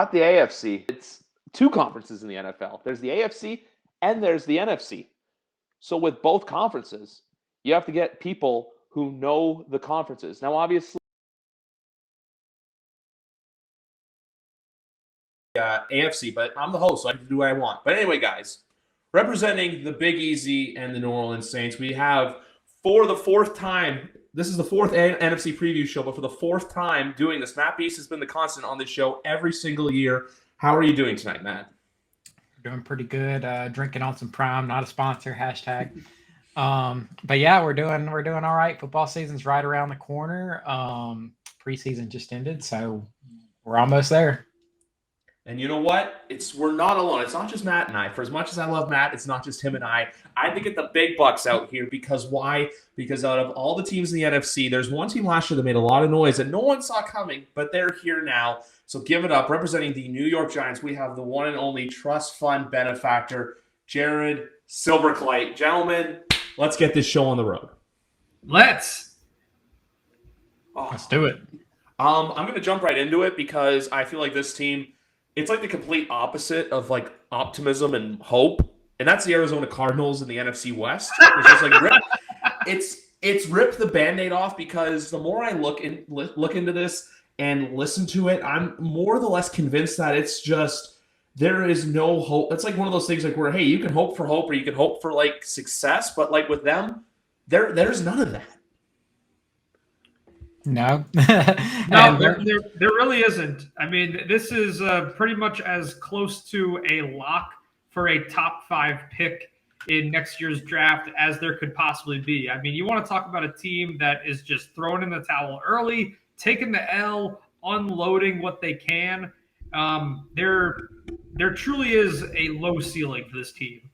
not the AFC. It's two conferences in the NFL. There's the AFC and there's the NFC. So with both conferences, you have to get people who know the conferences. Now, obviously, AFC, but I'm the host, so I can do what I want. But anyway, guys, representing the Big Easy and the New Orleans Saints, we have for the fourth time. This is the fourth NFC preview show, but for the fourth time doing this, Matt Beast has been the constant on this show every single year. How are you doing tonight, Matt? Doing pretty good. Drinking on some Prime, not a sponsor. Hashtag. But yeah, we're doing all right. Football season's right around the corner. Preseason just ended, so we're almost there. And you know what? We're not alone. It's not just Matt and I. For as much as I love Matt, it's not just him and I. I had to get the big bucks out here because why? Because out of all the teams in the NFC, there's one team last year that made a lot of noise that no one saw coming, but they're here now. So give it up. Representing the New York Giants, we have the one and only trust fund benefactor, Jared Silverclight. Gentlemen, let's get this show on the road. Let's do it. I'm going to jump right into it because I feel like this team, it's like the complete opposite of like optimism and hope. And that's the Arizona Cardinals in the NFC West. It's just like it's ripped the Band-Aid off because the more I look into this and listen to it, I'm more or less convinced that it's just there is no hope. It's like one of those things like where, hey, you can hope for hope or you can hope for like success, but like with them, there's none of that. No. No, there really isn't. I mean, this is pretty much as close to a lock for a top 5 pick in next year's draft as there could possibly be. I mean, you want to talk about a team that is just throwing in the towel early, taking the L, unloading what they can. There truly is a low ceiling for this team.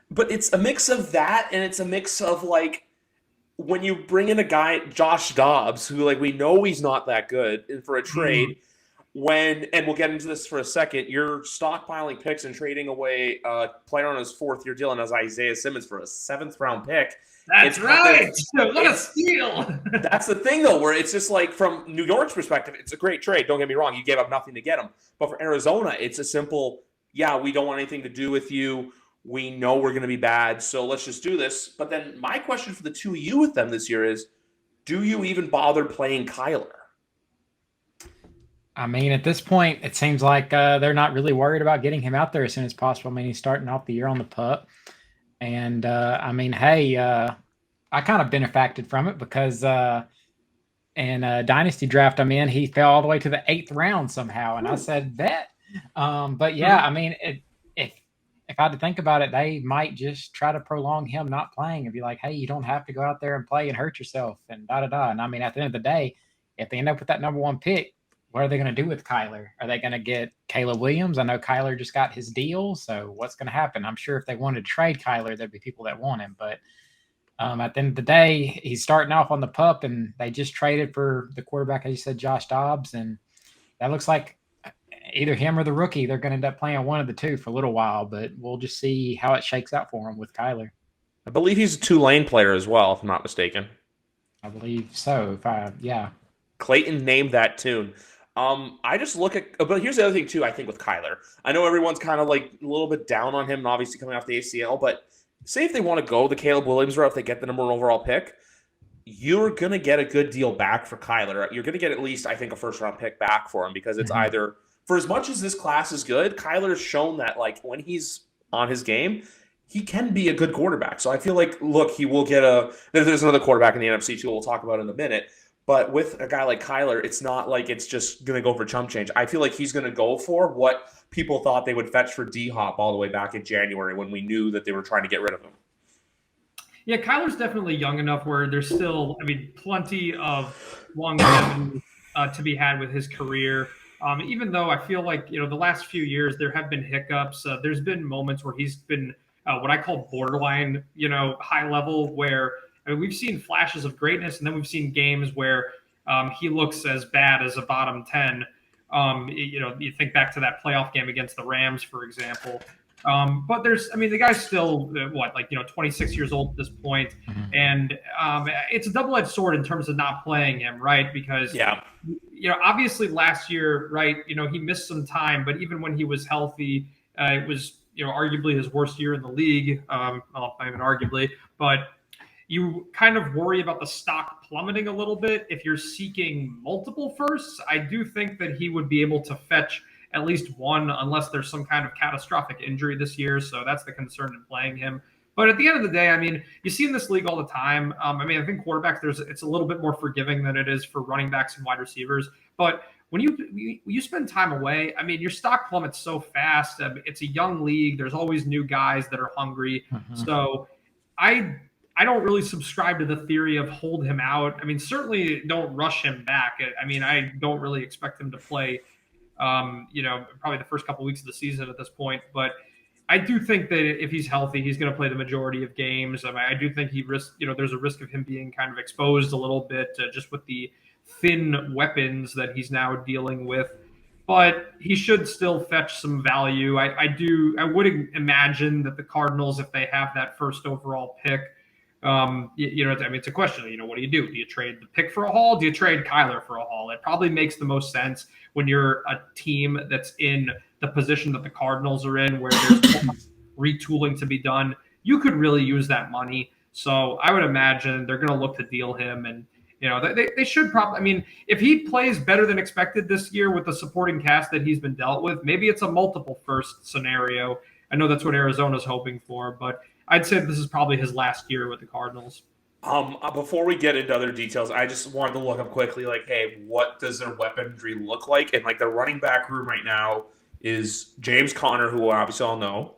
But it's a mix of that, and it's a mix of like when you bring in a guy, Josh Dobbs, who like we know he's not that good, and for a trade, and we'll get into this for a second, you're stockpiling picks and trading away a player on his 4th-year deal and as Isaiah Simmons for a 7th-round pick. That's right. What a steal. That's the thing, though, where it's just like from New York's perspective, it's a great trade. Don't get me wrong. You gave up nothing to get him. But for Arizona, it's a simple, yeah, we don't want anything to do with you. We know we're going to be bad, so let's just do this. But then my question for the two of you with them this year is, do you even bother playing Kyler? I mean, at this point, it seems like they're not really worried about getting him out there as soon as possible. I mean, he's starting off the year on the pup. And, I mean, hey, I kind of benefacted from it because in a dynasty draft I'm in, he fell all the way to the 8th round somehow. And I said, bet. But, yeah, I mean, if I had to think about it, they might just try to prolong him not playing and be like, hey, you don't have to go out there and play and hurt yourself and da-da-da. And, I mean, at the end of the day, if they end up with that number 1 pick, what are they going to do with Kyler? Are they going to get Caleb Williams? I know Kyler just got his deal, so what's going to happen? I'm sure if they wanted to trade Kyler, there'd be people that want him. But at the end of the day, he's starting off on the pup, and they just traded for the quarterback, as you said, Josh Dobbs, and that looks like either him or the rookie. They're going to end up playing one of the two for a little while, but we'll just see how it shakes out for him with Kyler. I believe he's a Tulane player as well, if I'm not mistaken. I believe so. Yeah. Clayton named that tune. I just look at, but here's the other thing too, I think with Kyler. I know everyone's kind of like a little bit down on him and obviously coming off the ACL, but say if they want to go the Caleb Williams route, if they get the number 1 overall pick, you're going to get a good deal back for Kyler. You're going to get at least, I think, a 1st-round pick back for him because it's either, for as much as this class is good, Kyler's shown that like when he's on his game, he can be a good quarterback. So I feel like, look, he will get there's another quarterback in the NFC too we'll talk about in a minute. But with a guy like Kyler, it's not like it's just going to go for chump change. I feel like he's going to go for what people thought they would fetch for D-Hop all the way back in January when we knew that they were trying to get rid of him. Yeah, Kyler's definitely young enough where there's still, I mean, plenty of longevity to be had with his career. Even though I feel like, the last few years there have been hiccups. There's been moments where he's been what I call borderline, high level where – I mean, we've seen flashes of greatness, and then we've seen games where he looks as bad as a bottom 10. You think back to that playoff game against the Rams, for example. But the guy's still, 26 years old at this point. And it's a double-edged sword in terms of not playing him, right? Because, obviously last year, right, he missed some time, but even when he was healthy, it was, arguably his worst year in the league. Well, not even arguably, but you kind of worry about the stock plummeting a little bit if you're seeking multiple firsts. I do think that he would be able to fetch at least one, unless there's some kind of catastrophic injury this year. So that's the concern in playing him. But at the end of the day, I mean, you see in this league all the time. I think quarterbacks, it's a little bit more forgiving than it is for running backs and wide receivers. But when you spend time away, I mean, your stock plummets so fast. It's a young league. There's always new guys that are hungry. So I don't really subscribe to the theory of hold him out. I mean, certainly don't rush him back. I mean, I don't really expect him to play, probably the first couple of weeks of the season at this point. But I do think that if he's healthy, he's going to play the majority of games. I mean, I do think there's a risk of him being kind of exposed a little bit just with the thin weapons that he's now dealing with. But he should still fetch some value. I would imagine that the Cardinals, if they have that first overall pick, it's a question. What do you do? Do you trade the pick for a haul? Do you trade Kyler for a haul? It probably makes the most sense when you're a team that's in the position that the Cardinals are in, where there's retooling to be done. You could really use that money. So I would imagine they're going to look to deal him, and they should probably. I mean, if he plays better than expected this year with the supporting cast that he's been dealt with, maybe it's a multiple first scenario. I know that's what Arizona's hoping for, but I'd say this is probably his last year with the Cardinals. Before we get into other details, I just wanted to look up quickly, hey, what does their weaponry look like? And their running back room right now is James Conner, who obviously all know,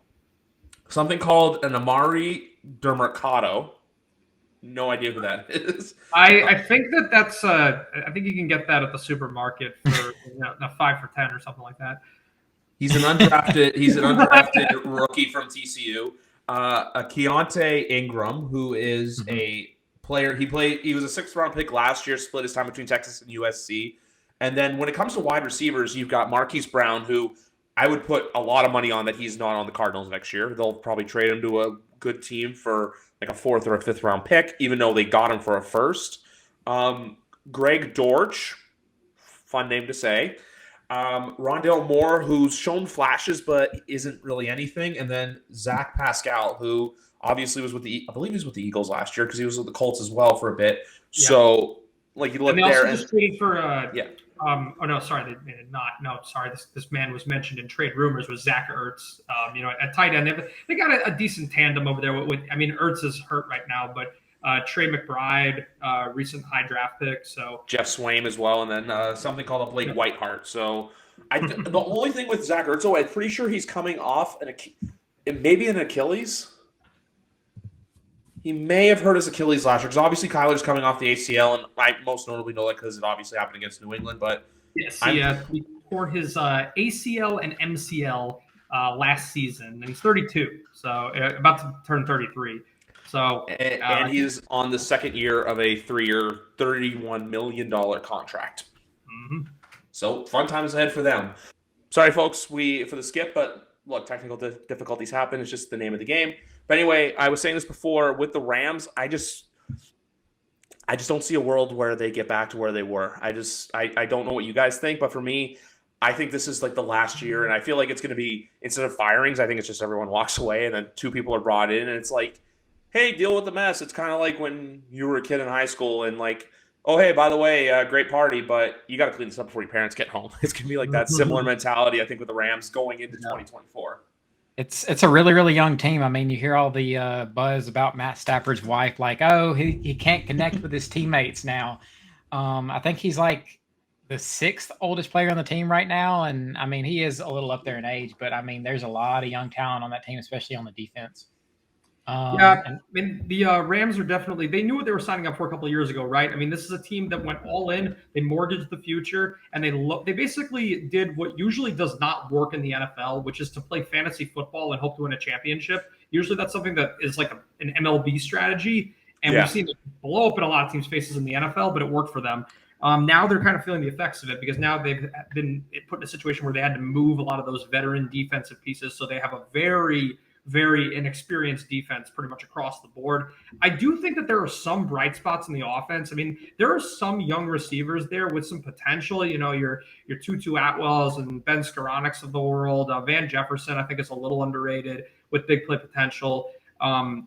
something called an Amari Demercado. No idea who that is. I think that's I think you can get that at the supermarket for a 5 for $10 or something like that. He's an undrafted rookie from TCU. A Keontae Ingram, who is a player. He was a 6th round pick last year, split his time between Texas and USC. And then when it comes to wide receivers, you've got Marquise Brown, who I would put a lot of money on that he's not on the Cardinals next year. They'll probably trade him to a good team for a 4th or a 5th round pick, even though they got him for a first. Greg Dortch, fun name to say. Rondale Moore, who's shown flashes but isn't really anything, and then Zach Pascal, who obviously was with the Eagles last year because he was with the Colts as well for a bit. Yeah. So you look there, also just traded for oh no, sorry, they did not. No, sorry, this man was mentioned in trade rumors was Zach Ertz. At tight end, they got a decent tandem over there. Ertz is hurt right now, but. Trey McBride, recent high draft pick. So Jeff Swaim as well, and then something called a Blake Whiteheart. So the only thing with Zach Ertz, I'm pretty sure he's coming off maybe an Achilles. He may have hurt his Achilles last year because obviously Kyler's coming off the ACL, and I most notably know that because it obviously happened against New England. But yes, he tore his ACL and MCL last season, and he's 32, so about to turn 33. So, and he's on the 2nd year of a 3-year, $31 million contract. Mm-hmm. So fun times ahead for them. Sorry, folks, for the skip, but look, technical difficulties happen. It's just the name of the game. But anyway, I was saying this before with the Rams. I just don't see a world where they get back to where they were. I don't know what you guys think, but for me, I think this is the last year, and I feel like it's going to be, instead of firings, I think it's just everyone walks away, and then 2 people are brought in, and it's hey, deal with the mess. It's kind of like when you were a kid in high school and oh, hey, by the way, great party, but you got to clean this up before your parents get home. It's going to be that similar mentality, I think, with the Rams going into 2024. It's a really, really young team. I mean, you hear all the buzz about Matt Stafford's wife, he can't connect with his teammates now. I think he's the 6th oldest player on the team right now. And, I mean, he is a little up there in age, but, I mean, there's a lot of young talent on that team, especially on the defense. The Rams are definitely, they knew what they were signing up for a couple of years ago, right? I mean, this is a team that went all in, they mortgaged the future, and they basically did what usually does not work in the NFL, which is to play fantasy football and hope to win a championship. Usually that's something that is an MLB strategy, and we've seen it blow up in a lot of teams' faces in the NFL, but it worked for them. Now they're kind of feeling the effects of it because now they've been put in a situation where they had to move a lot of those veteran defensive pieces, so they have a very very inexperienced defense pretty much across the board. I do think that there are some bright spots in the offense. I mean, there are some young receivers there with some potential. You know, your Tutu Atwells and Ben Skoronix of the world. Van Jefferson, I think, is a little underrated with big play potential.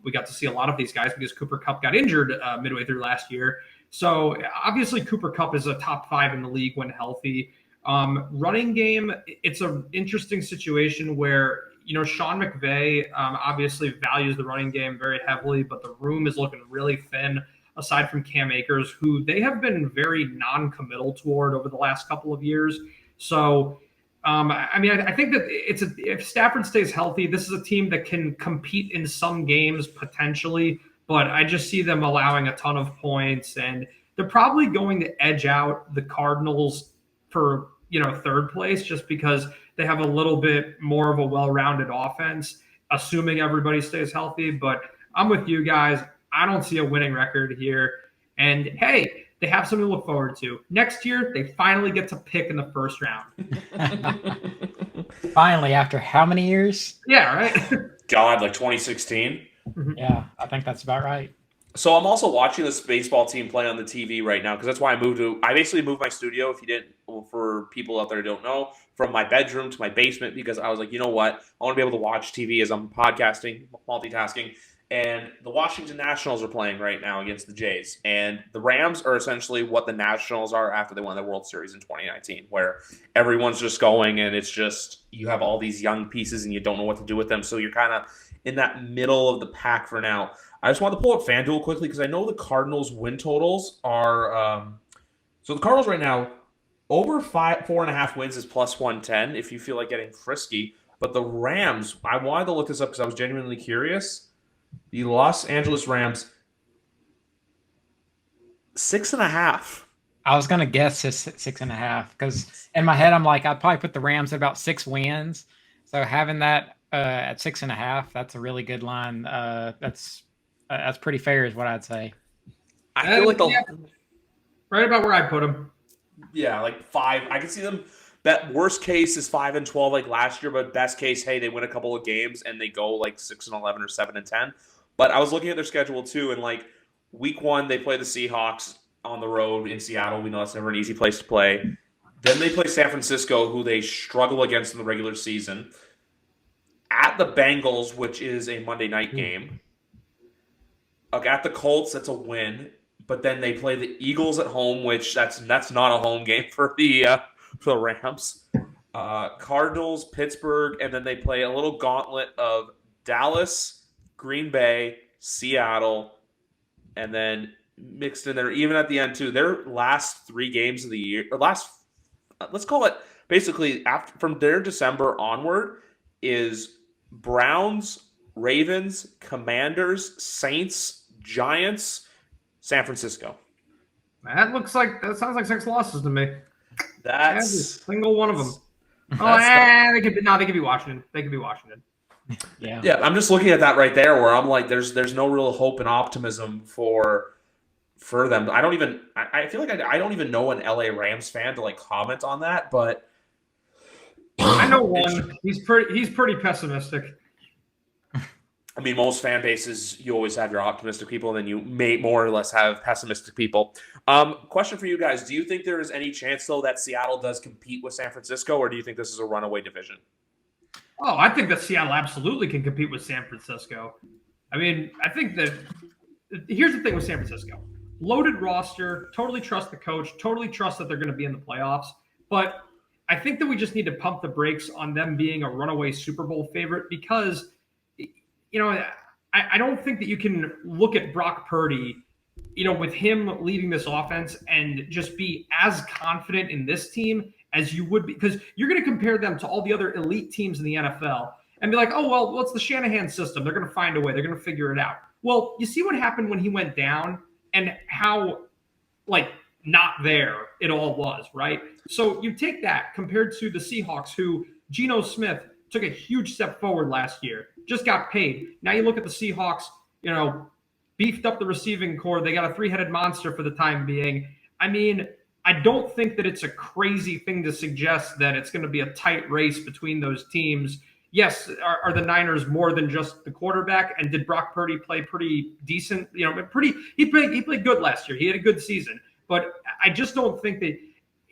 We got to see a lot of these guys because Cooper Kupp got injured midway through last year. So obviously Cooper Kupp is a top 5 in the league when healthy. Running game, it's an interesting situation where, you know, Sean McVay obviously values the running game very heavily, but the room is looking really thin aside from Cam Akers, who they have been very non-committal toward over the last couple of years. So, I mean, I think that if Stafford stays healthy, this is a team that can compete in some games potentially, but I just see them allowing a ton of points, and they're probably going to edge out the Cardinals for, you know, third place just because they have a little bit more of a well-rounded offense, assuming everybody stays healthy. But I'm with you guys. I don't see a winning record here. And hey, they have something to look forward to. Next year, they finally get to pick in the first round. Finally, after how many years? Yeah, right? God, like 2016. Yeah, I think that's about right. So I'm also watching this baseball team play on the TV right now because that's why I basically moved my studio, if you didn't, well, for people out there who don't know, from my bedroom to my basement because I was like, you know what? I want to be able to watch TV as I'm podcasting, multitasking. And the Washington Nationals are playing right now against the Jays. And the Rams are essentially what the Nationals are after they won the World Series in 2019, where everyone's just going and it's just you have all these young pieces and you don't know what to do with them. So you're kind of in that middle of the pack for now. I just want to pull up FanDuel quickly because I know the Cardinals' win totals are so the Cardinals right now over 4.5 wins is plus 110 if you feel like getting frisky. But the Rams, I wanted to look this up because I was genuinely curious. The Los Angeles Rams 6.5. I was gonna guess 6.5 because in my head I'm like I'd probably put the Rams at about 6 wins. So having that at 6.5, that's a really good line. That's pretty fair, is what I'd say. I feel like right about where I put them. Yeah, like 5. I can see them. Bet worst case is 5-12 like last year, but best case, hey, they win a couple of games and they go like 6-11 or 7-10. But I was looking at their schedule too, and like week 1 they play the Seahawks on the road in Seattle. We know that's never an easy place to play. Then they play San Francisco, who they struggle against in the regular season. At the Bengals, which is a Monday night game. At the Colts, that's a win. But then they play the Eagles at home, which that's not a home game for the Rams. Cardinals, Pittsburgh, and then they play a little gauntlet of Dallas, Green Bay, Seattle, and then mixed in there, even at the end too. Their last 3 games of the year, or let's call it basically from their December onward, is Browns, Ravens, Commanders, Saints, Giants, San Francisco. That sounds like 6 losses to me. That's every single one of them. They could be Washington. They could be Washington. Yeah. I'm just looking at that right there, where I'm like, there's no real hope and optimism for them. I feel like I don't even know an LA Rams fan to like comment on that, but I know one. He's pretty pessimistic. I mean, most fan bases, you always have your optimistic people, and then you may more or less have pessimistic people. Question for you guys. Do you think there is any chance, though, that Seattle does compete with San Francisco, or do you think this is a runaway division? Oh, I think that Seattle absolutely can compete with San Francisco. I mean, I think that here's the thing with San Francisco. Loaded roster, totally trust the coach, totally trust that they're going to be in the playoffs. But I think that we just need to pump the brakes on them being a runaway Super Bowl favorite because – you know, I don't think that you can look at Brock Purdy, you know, with him leading this offense and just be as confident in this team as you would be, because you're going to compare them to all the other elite teams in the NFL and be like, oh, well, what's the Shanahan system? They're going to find a way. They're going to figure it out. Well, you see what happened when he went down and how, like, not there it all was, right? So you take that compared to the Seahawks, who Geno Smith took a huge step forward last year. Just got paid. Now you look at the Seahawks, you know, beefed up the receiving core. They got a 3-headed monster for the time being. I mean, I don't think that it's a crazy thing to suggest that it's going to be a tight race between those teams. yes, are the Niners more than just the quarterback? And did Brock Purdy play pretty decent? He played good last year. He had a good season, but I just don't think that.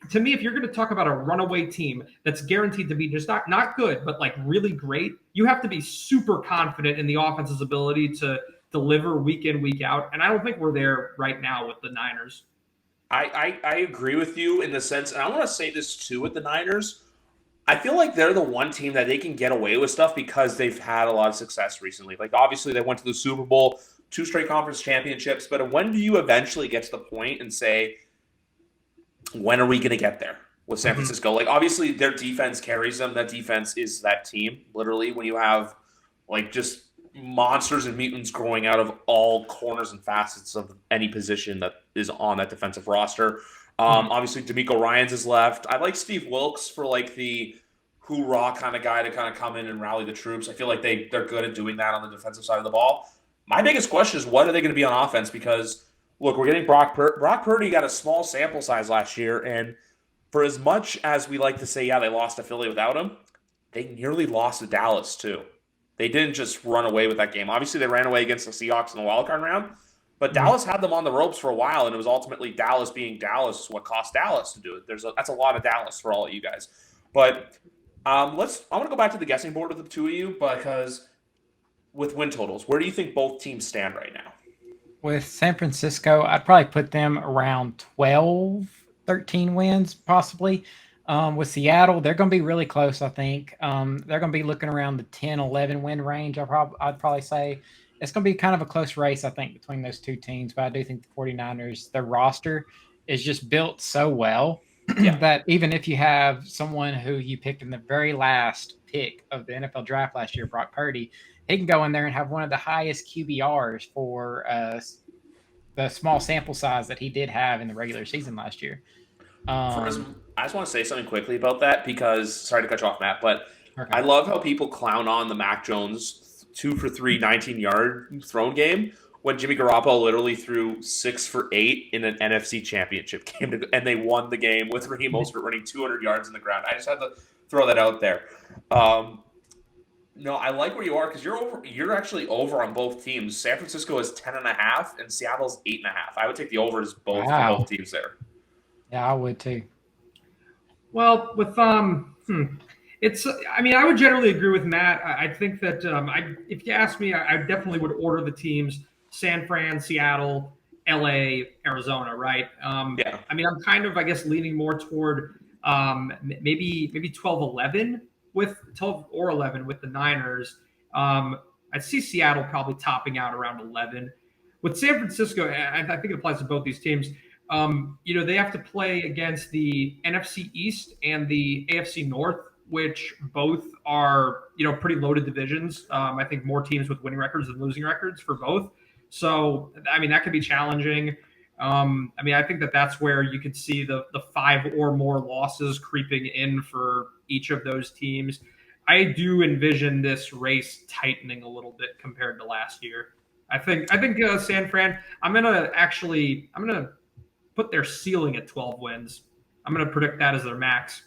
To me, if you're going to talk about a runaway team that's guaranteed to be just not good, but like really great, you have to be super confident in the offense's ability to deliver week in, week out. And I don't think we're there right now with the Niners. I agree with you in the sense, and I want to say this too with the Niners. I feel like they're the one team that they can get away with stuff because they've had a lot of success recently. Like, obviously, they went to the Super Bowl, 2 straight conference championships, but when do you eventually get to the point and say, when are we going to get there with San Francisco? Like, obviously, their defense carries them. That defense is that team, literally, when you have, like, just monsters and mutants growing out of all corners and facets of any position that is on that defensive roster. Obviously, DeMeco Ryans is left. I like Steve Wilkes for, like, the hoorah kind of guy to kind of come in and rally the troops. I feel like they're good at doing that on the defensive side of the ball. My biggest question is, what are they going to be on offense? Because look, we're getting Brock Purdy got a small sample size last year, and for as much as we like to say, yeah, they lost to Philly without him, they nearly lost to Dallas too. They didn't just run away with that game. Obviously, they ran away against the Seahawks in the wildcard round, but Dallas had them on the ropes for a while, and it was ultimately Dallas being Dallas what cost Dallas to do it. That's a lot of Dallas for all of you guys. But I want to go back to the guessing board with the two of you because with win totals, where do you think both teams stand right now? With San Francisco, I'd probably put them around 12, 13 wins, possibly. With Seattle, they're going to be really close, I think. They're going to be looking around the 10, 11 win range, I'd probably say. It's going to be kind of a close race, I think, between those two teams. But I do think the 49ers, their roster is just built so well that even if you have someone who you picked in the very last pick of the NFL draft last year, Brock Purdy, he can go in there and have one of the highest QBRs for the small sample size that he did have in the regular season last year. I just want to say something quickly about that because, sorry to cut you off, Matt, but okay. I love how people clown on the Mac Jones 2 for 3, 19-yard thrown game when Jimmy Garoppolo literally threw 6 for 8 in an NFC championship game, and they won the game with Raheem Mostert running 200 yards in the ground. I just had to throw that out there. No, I like where you are because you're actually over on both teams. San Francisco is 10.5 and Seattle's 8.5. I would take the overs for both teams there. Yeah, I would too. Well, with it's. I mean, I would generally agree with Matt. I think that if you ask me, I definitely would order the teams: San Fran, Seattle, LA, Arizona. Right? Yeah. I mean, I'm kind of, I guess, leaning more toward maybe 12-11 with 12 or 11 with the Niners. I'd see Seattle probably topping out around 11. With San Francisco, I think it applies to both these teams. They have to play against the NFC East and the AFC North, which both are, pretty loaded divisions. I think more teams with winning records than losing records for both. So, I mean, that could be challenging. I think that's where you could see the 5 or more losses creeping in for each of those teams. I do envision this race tightening a little bit compared to last year. I think San Fran, I'm gonna put their ceiling at 12 wins. I'm gonna predict that as their max.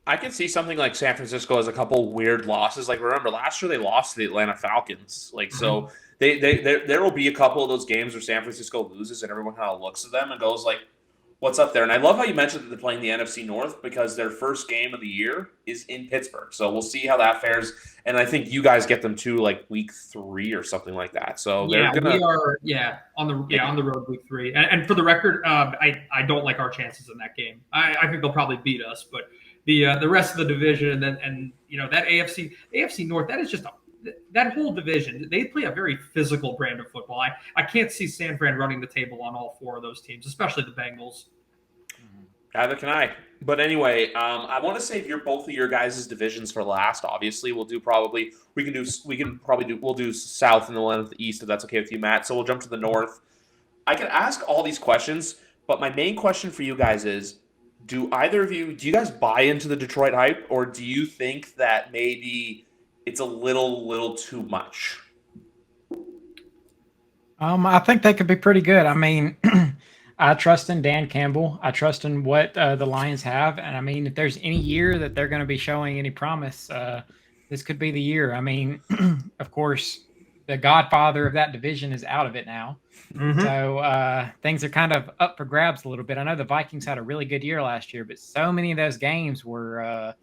I can see something like San Francisco as a couple weird losses. Like, remember last year they lost to the Atlanta Falcons. Like, so there will be a couple of those games where San Francisco loses and everyone kind of looks at them and goes like, what's up there? And I love how you mentioned that they're playing the NFC North because their first game of the year is in Pittsburgh. So we'll see how that fares. And I think you guys get them to like week 3 or something like that. So we are on the road week 3. And for the record, I don't like our chances in that game. I think they'll probably beat us, but the rest of the division and that AFC North, that is just that whole division, they play a very physical brand of football. I can't see San Fran running the table on all 4 of those teams, especially the Bengals. Neither can I. But anyway, I want to save both of your guys' divisions for last. Obviously, we'll do South and the one with the East if that's okay with you, Matt. So we'll jump to the North. I can ask all these questions, but my main question for you guys is: do you guys buy into the Detroit hype, or do you think that maybe it's a little too much? I think they could be pretty good. I mean, I trust in Dan Campbell. I trust in what the Lions have. And I mean, if there's any year that they're going to be showing any promise, This could be the year. I mean, of course, the godfather of that division is out of it now. Mhm. So things are kind of up for grabs a little bit. I know the Vikings had a really good year last year, but so many of those games were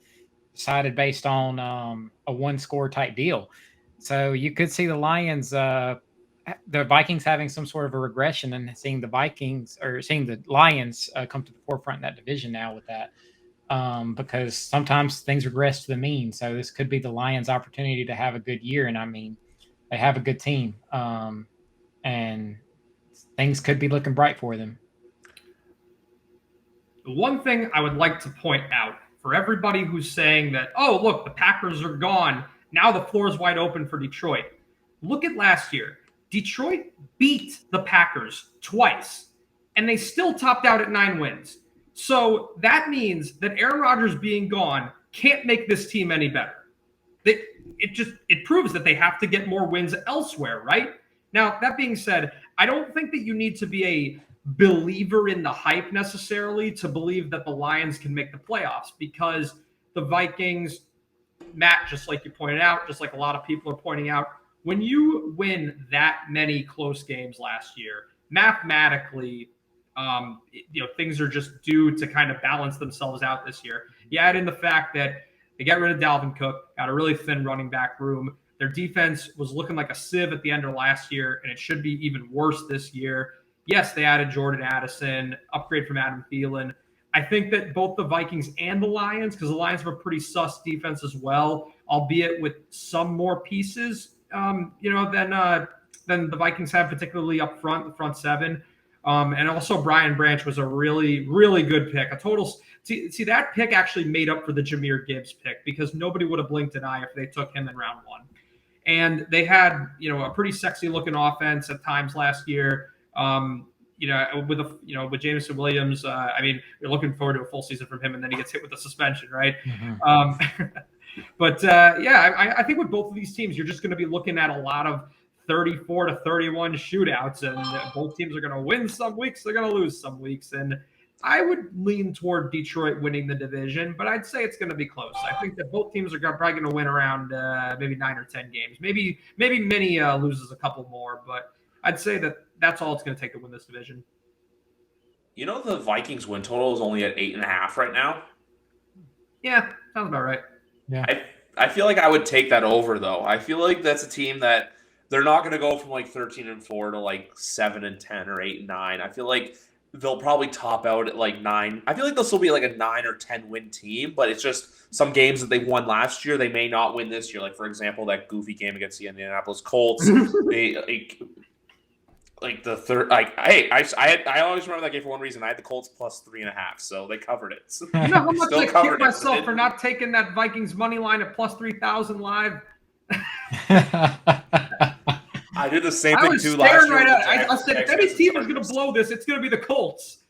decided based on a one-score type deal. So you could see the Lions, the Vikings having some sort of a regression, and seeing the Vikings or seeing the Lions come to the forefront in that division now with that. Because sometimes things regress to the mean. So this could be the Lions' opportunity to have a good year. And I mean, they have a good team, and things could be looking bright for them. The one thing I would like to point out for everybody who's saying that, oh, look, the Packers are gone. Now the floor is wide open for Detroit. Look at last year. Detroit beat the Packers twice, and they still topped out at 9 wins. So that means that Aaron Rodgers being gone can't make this team any better. It proves that they have to get more wins elsewhere, right? Now, that being said, I don't think that you need to be a believer in the hype necessarily to believe that the Lions can make the playoffs, because the Vikings, Matt, just like you pointed out, just like a lot of people are pointing out, when you win that many close games last year, mathematically, things are just due to kind of balance themselves out this year. You add in the fact that they got rid of Dalvin Cook, got a really thin running back room. Their defense was looking like a sieve at the end of last year, and it should be even worse this year. Yes, they added Jordan Addison, upgrade from Adam Thielen. I think that both the Vikings and the Lions, because the Lions have a pretty sus defense as well, albeit with some more pieces, than the Vikings have, particularly up front, the front seven. And also Brian Branch was a really, really good pick. See, that pick actually made up for the Jahmyr Gibbs pick, because nobody would have blinked an eye if they took him in round 1. And they had, a pretty sexy looking offense at times last year. With Jameson Williams, you're looking forward to a full season from him, and then he gets hit with a suspension, right? Mm-hmm. I think with both of these teams, you're just going to be looking at a lot of 34 to 31 shootouts, and both teams are going to win some weeks, they're going to lose some weeks, and I would lean toward Detroit winning the division, but I'd say it's going to be close. I think that both teams are probably going to win around maybe 9 or 10 games. Maybe Minnie loses a couple more, but I'd say that that's all it's going to take to win this division. The Vikings win total is only at 8.5 right now. Yeah, sounds about right. Yeah, I feel like I would take that over, though. I feel like that's a team that they're not going to go from like 13-4 to like 7-10 or 8-9. I feel like they'll probably top out at like 9. I feel like they'll still be like a 9 or 10 win team, but it's just some games that they won last year they may not win this year. Like, for example, that goofy game against the Indianapolis Colts. I always remember that game for one reason. I had the Colts plus 3.5, so they covered it. So you know how much I kicked myself for not taking that Vikings money line at plus 3,000 live? I did the same thing too last year. Right at, I said, if any team is going to blow this, it's going to be the Colts.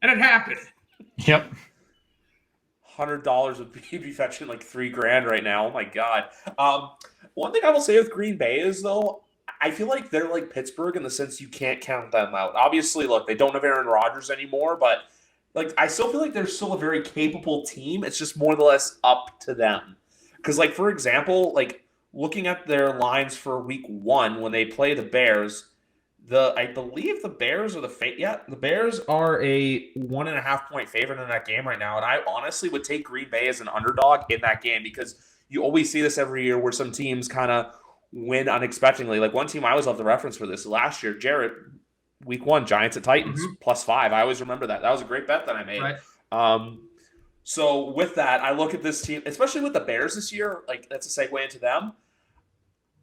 And it happened. Yep. $100 would be fetching like $3,000 right now. Oh my God. One thing I will say with Green Bay is, though, I feel like they're like Pittsburgh in the sense you can't count them out. Obviously, look, they don't have Aaron Rodgers anymore, but like I still feel like they're still a very capable team. It's just more or less up to them. Because, like, for example, like looking at their lines for week 1 when they play the Bears, I believe the Bears are the Bears are a 1.5 point favorite in that game right now, and I honestly would take Green Bay as an underdog in that game, because you always see this every year where some teams kind of win unexpectedly. Like one team I always love the reference for this last year, Jarrett, week 1, Giants at Titans, +5. I always remember that. That was a great bet that I made. Right. So with that, I look at this team, especially with the Bears this year, like that's a segue into them.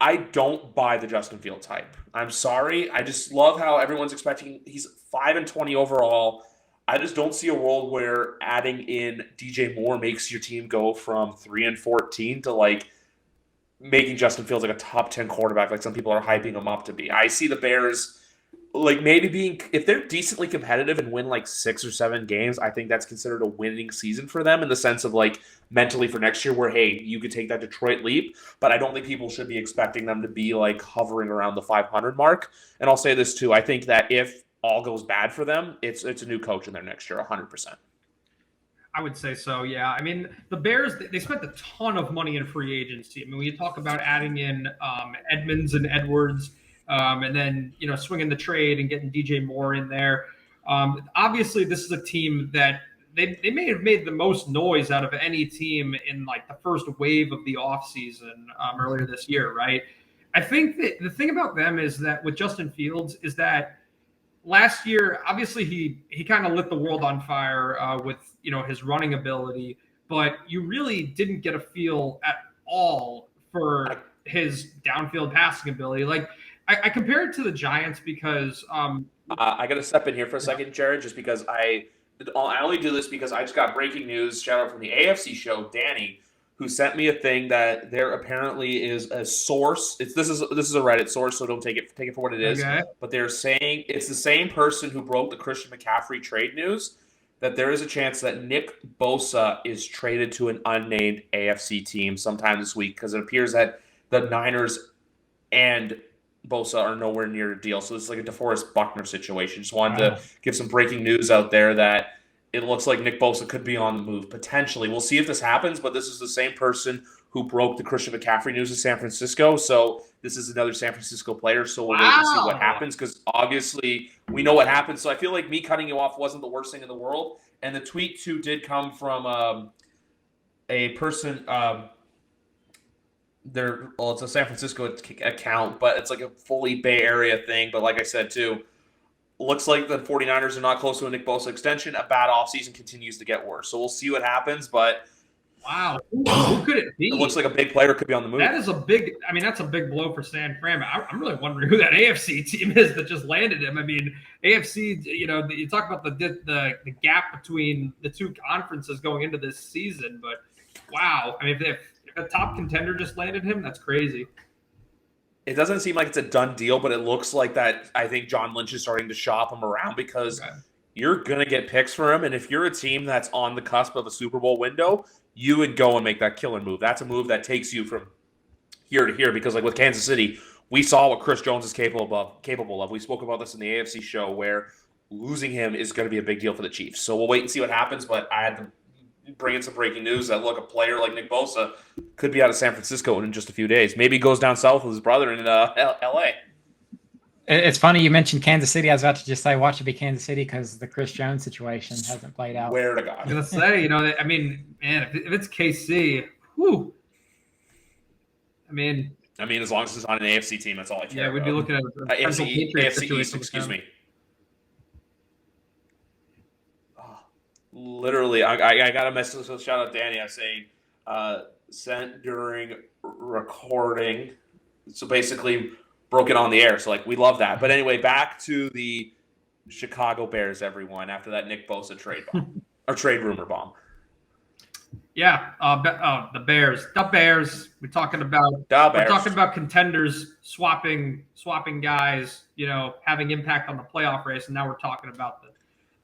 I don't buy the Justin Fields hype. I'm sorry. I just love how everyone's expecting he's 5-20 overall. I just don't see a world where adding in DJ Moore makes your team go from 3-14 to like making Justin Fields like a top 10 quarterback, like some people are hyping him up to be. I see the Bears like maybe being, if they're decently competitive and win like 6 or 7 games, I think that's considered a winning season for them in the sense of like mentally for next year where, hey, you could take that Detroit leap, but I don't think people should be expecting them to be like hovering around the 500 mark. And I'll say this too. I think that if all goes bad for them, it's a new coach in there next year, 100%. I would say so. Yeah. I mean, the Bears, they spent a ton of money in free agency. I mean, when you talk about adding in Edmonds and Edwards, and then, swinging the trade and getting DJ Moore in there. Obviously, this is a team that they may have made the most noise out of any team in like the first wave of the offseason earlier this year, right? I think that the thing about them is that with Justin Fields is that last year, obviously he kind of lit the world on fire with his running ability, but you really didn't get a feel at all for his downfield passing ability. Like I compare it to the Giants because I got to step in here for a second, Jared, just because I only do this because I just got breaking news. Shout out from the AFC show, Danny, who sent me a thing that there apparently is a source. This is a Reddit source, so don't take it for what it is. Okay. But they're saying it's the same person who broke the Christian McCaffrey trade news, that there is a chance that Nick Bosa is traded to an unnamed AFC team sometime this week, because it appears that the Niners and Bosa are nowhere near a deal. So this is like a DeForest Buckner situation. Just wanted to give some breaking news out there that it looks like Nick Bosa could be on the move potentially. We'll see if this happens, but this is the same person who broke the Christian McCaffrey news in San Francisco. So this is another San Francisco player. So we'll wait and see what happens, because obviously we know what happens. So I feel like me cutting you off wasn't the worst thing in the world. And the tweet too did come from a person. It's a San Francisco account, but it's like a fully Bay Area thing. But like I said too, looks like the 49ers are not close to a Nick Bosa extension. A bad offseason continues to get worse. So we'll see what happens. But wow, who could it be? It looks like a big player could be on the move. That's a big blow for San Fran. I'm really wondering who that AFC team is that just landed him. I mean, AFC, you talk about the gap between the two conferences going into this season, but wow. I mean, if a top contender just landed him, that's crazy. It doesn't seem like it's a done deal, but it looks like that. I think John Lynch is starting to shop him around, because you're going to get picks for him. And if you're a team that's on the cusp of a Super Bowl window, you would go and make that killer move. That's a move that takes you from here to here, because like with Kansas City, we saw what Chris Jones is capable of. We spoke about this in the AFC show, where losing him is going to be a big deal for the Chiefs. So we'll wait and see what happens, but I had to bring in some breaking news that, look, a player like Nick Bosa could be out of San Francisco in just a few days. Maybe he goes down south with his brother in L.A. It's funny you mentioned Kansas City. I was about to just say, watch it be Kansas City, because the Chris Jones situation hasn't played out. Where to God? I was going to say, I mean, man, if it's KC, whew. I mean, as long as it's on an AFC team, that's all I care about. We'd be looking at AFC East, excuse me. Literally, I got a message. So shout out Danny. I saying sent during recording. So basically, broke it on the air. So like, we love that. But anyway, back to the Chicago Bears. Everyone, after that Nick Bosa trade bomb or trade rumor bomb. Yeah, the Bears. We're talking about contenders swapping guys. Having impact on the playoff race, and now we're talking about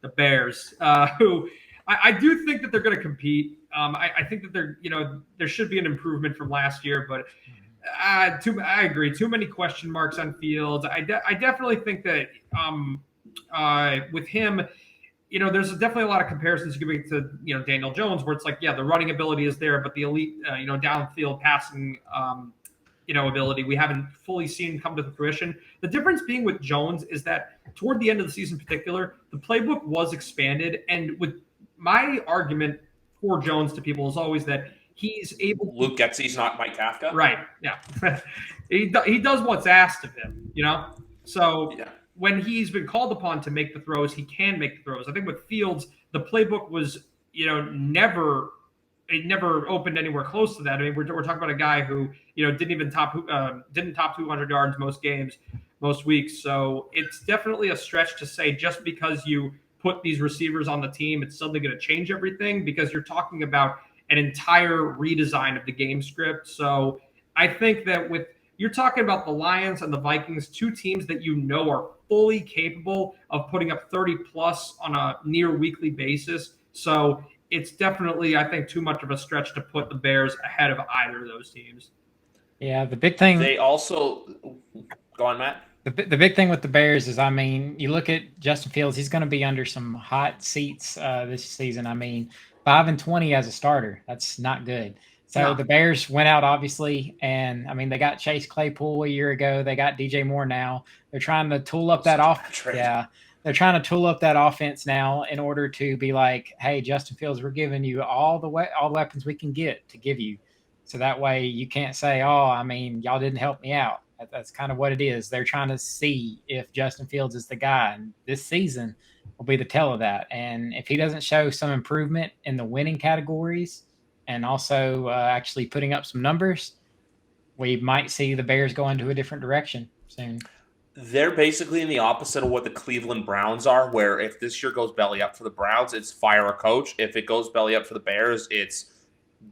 the Bears, who I do think that they're going to compete. I think that there should be an improvement from last year, but I agree. Too many question marks on Fields. I definitely think that with him, there's definitely a lot of comparisons you can make to Daniel Jones, where it's like, the running ability is there, but the elite downfield passing ability we haven't fully seen come to fruition. The difference being with Jones is that toward the end of the season in particular, the playbook was expanded. And with my argument for Jones to people is always that he's able to... Luke Getsy's not Mike Kafka. Right, yeah. he does what's asked of him, So when he's been called upon to make the throws, he can make the throws. I think with Fields, the playbook was, never opened anywhere close to that. I mean, we're talking about a guy who didn't top 200 yards most games, most weeks. So it's definitely a stretch to say just because you put these receivers on the team, it's suddenly going to change everything, because you're talking about an entire redesign of the game script. So I think that you're talking about the Lions and the Vikings, two teams that are fully capable of putting up 30 plus on a near weekly basis. So it's definitely, I think, too much of a stretch to put the Bears ahead of either of those teams. Yeah, the big thing. They also go on, Matt. The big thing with the Bears is, you look at Justin Fields, he's going to be under some hot seats this season. 5-20 as a starter. That's not good. So No. the Bears went out, obviously, and I mean, they got Chase Claypool a year ago. They got DJ Moore now. They're trying to tool up that Such a off. bad trade. Yeah, they're trying to tool up that offense now in order to be like, hey, Justin Fields, we're giving you all the weapons we can get to give you. So that way you can't say, oh, I mean, y'all didn't help me out. That's kind of what it is. They're trying to see if Justin Fields is the guy. And this season will be the tell of that. And if he doesn't show some improvement in the winning categories and also actually putting up some numbers, we might see the Bears go into a different direction soon. They're basically in the opposite of what the Cleveland Browns are, where if this year goes belly up for the Browns, it's fire a coach. If it goes belly up for the Bears, it's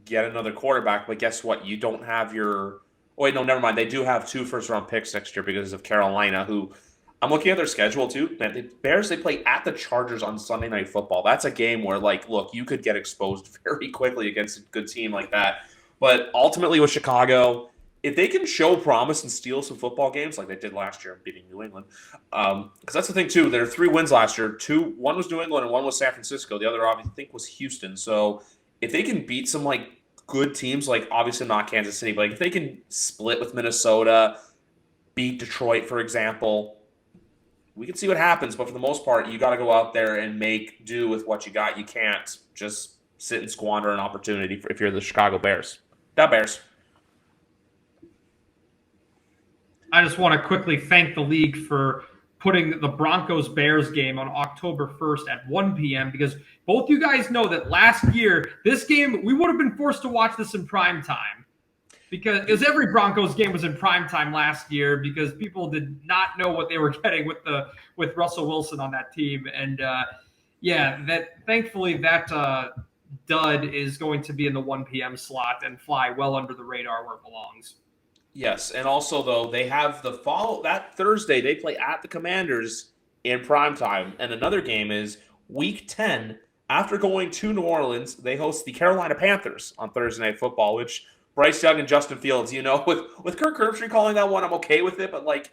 get another quarterback. But guess what? You don't have your – oh, wait, no, never mind. They do have 2 first-round picks next year because of Carolina, who I'm looking at their schedule too. Man, the Bears, they play at the Chargers on Sunday Night Football. That's a game where, like, look, you could get exposed very quickly against a good team like that. But ultimately with Chicago – if they can show promise and steal some football games like they did last year, beating New England, because that's the thing too. There are 3 wins last year. 1 was New England and 1 was San Francisco. The other, I think, was Houston. So if they can beat some like good teams, like obviously not Kansas City, but like if they can split with Minnesota, beat Detroit, for example, we can see what happens. But for the most part, you got to go out there and make do with what you got. You can't just sit and squander an opportunity if you're the Chicago Bears. The Bears. I just want to quickly thank the league for putting the Broncos-Bears game on October 1st at 1 p.m. because both you guys know that last year, this game, we would have been forced to watch this in prime time because every Broncos game was in prime time last year because people did not know what they were getting with Russell Wilson on that team. And thankfully that dud is going to be in the 1 p.m. slot and fly well under the radar where it belongs. Yes, and also though they have that Thursday they play at the Commanders in primetime, and another game is Week 10. After going to New Orleans, they host the Carolina Panthers on Thursday Night Football, which Bryce Young and Justin Fields, with Kirk Herbstreit calling that one, I'm okay with it, but like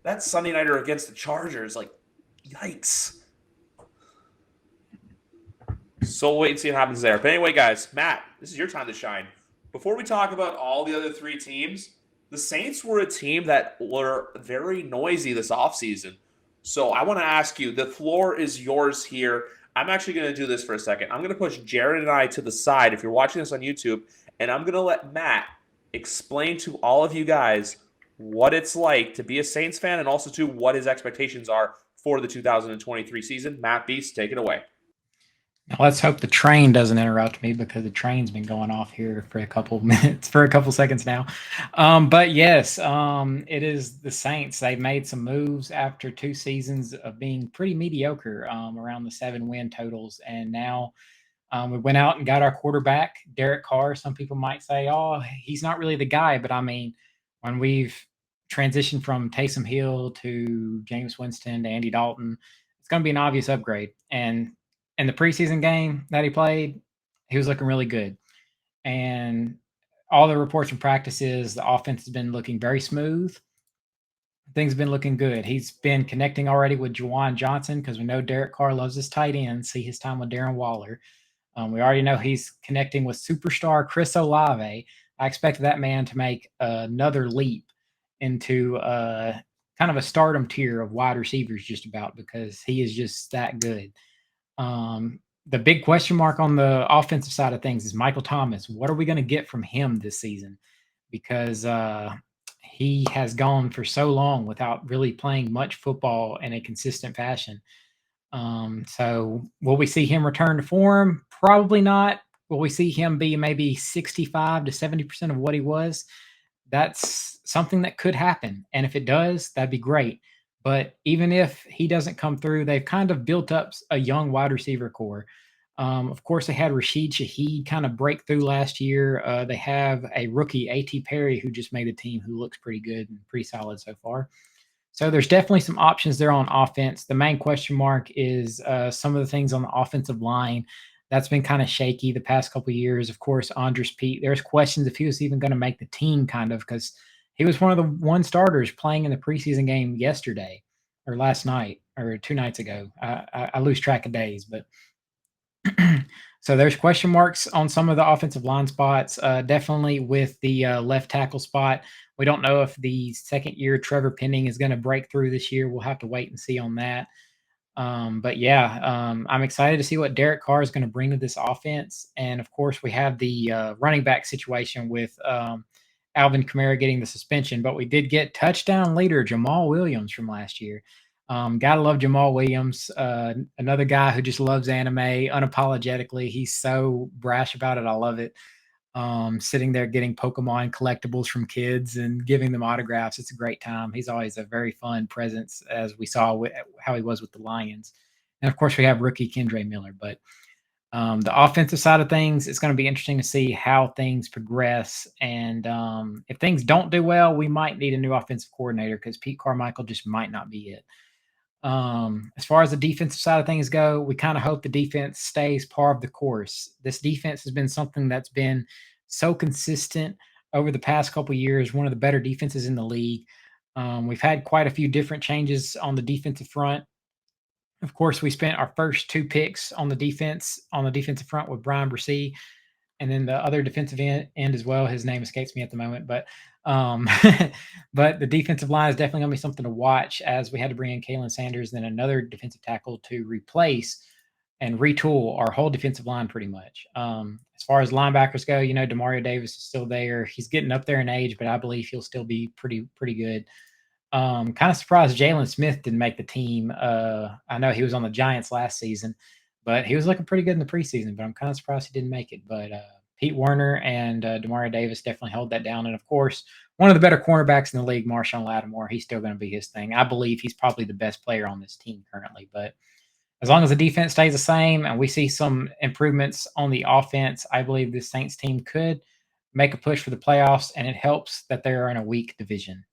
that Sunday nighter against the Chargers, like yikes. So we'll wait and see what happens there. But anyway, guys, Matt, this is your time to shine. Before we talk about all the other 3 teams, the Saints were a team that were very noisy this offseason. So I want to ask you, the floor is yours here. I'm actually going to do this for a second. I'm going to push Jared and I to the side if you're watching this on YouTube, and I'm going to let Matt explain to all of you guys what it's like to be a Saints fan and also to what his expectations are for the 2023 season. Matt Beast, take it away. Now let's hope the train doesn't interrupt me because the train's been going off here for a couple seconds now. But yes, it is the Saints. They made some moves after 2 seasons of being pretty mediocre, around the 7 win totals. And now we went out and got our quarterback, Derek Carr. Some people might say, oh, he's not really the guy. But I mean, when we've transitioned from Taysom Hill to Jameis Winston to Andy Dalton, it's going to be an obvious upgrade. And in the preseason game that he played, he was looking really good. And all the reports from practice is the offense has been looking very smooth. Things have been looking good. He's been connecting already with Juwan Johnson because we know Derek Carr loves his tight end. See his time with Darren Waller. We already know he's connecting with superstar Chris Olave. I expect that man to make another leap into kind of a stardom tier of wide receivers just about because he is just that good. The big question mark on the offensive side of things is Michael Thomas. What are we going to get from him this season? Because he has gone for so long without really playing much football in a consistent fashion. So will we see him return to form? Probably not. Will we see him be maybe 65 to 70% of what he was? That's something that could happen. And if it does, that'd be great. But even if he doesn't come through, they've kind of built up a young wide receiver core. Of course, they had Rashid Shaheed kind of break through last year. They have a rookie, A.T. Perry, who just made a team who looks pretty good and pretty solid so far. So there's definitely some options there on offense. The main question mark is some of the things on the offensive line. That's been kind of shaky the past couple of years. Of course, Andres Pete, there's questions if he was even going to make the team kind of because he was one of the starters playing in the preseason game yesterday or last night or 2 nights ago. I lose track of days, but So there's question marks on some of the offensive line spots. Definitely with the left tackle spot. We don't know if the second year Trevor Penning is going to break through this year. We'll have to wait and see on that. But yeah, I'm excited to see what Derek Carr is going to bring to this offense. And of course, we have the running back situation with Alvin Kamara getting the suspension, but we did get touchdown leader Jamal Williams from last year. Gotta love Jamal Williams, another guy who just loves anime unapologetically. He's so brash about it. I love it. Sitting there getting Pokemon collectibles from kids and giving them autographs. It's a great time. He's always a very fun presence, as we saw how he was with the Lions. And of course, we have rookie Kendre Miller. But the offensive side of things, it's going to be interesting to see how things progress. And if things don't do well, we might need a new offensive coordinator because Pete Carmichael just might not be it. As far as the defensive side of things go, we kind of hope the defense stays par of the course. This defense has been something that's been so consistent over the past couple of years, one of the better defenses in the league. We've had quite a few different changes on the defensive front. Of course, we spent our first 2 picks on the defensive front with Brian Bresee, and then the other defensive end as well. His name escapes me at the moment, but but the defensive line is definitely going to be something to watch, as we had to bring in Kalen Sanders, then another defensive tackle to replace and retool our whole defensive line pretty much. As far as linebackers go, Demario Davis is still there. He's getting up there in age, but I believe he'll still be pretty good. Kind of surprised Jalen Smith didn't make the team. I know he was on the Giants last season, but he was looking pretty good in the preseason. But I'm kind of surprised he didn't make it. But Pete Werner and Demario Davis definitely held that down. And of course, one of the better cornerbacks in the league, Marshawn Lattimore, he's still going to be his thing. I believe he's probably the best player on this team currently. But as long as the defense stays the same and we see some improvements on the offense, I believe this Saints team could make a push for the playoffs. And it helps that they're in a weak division.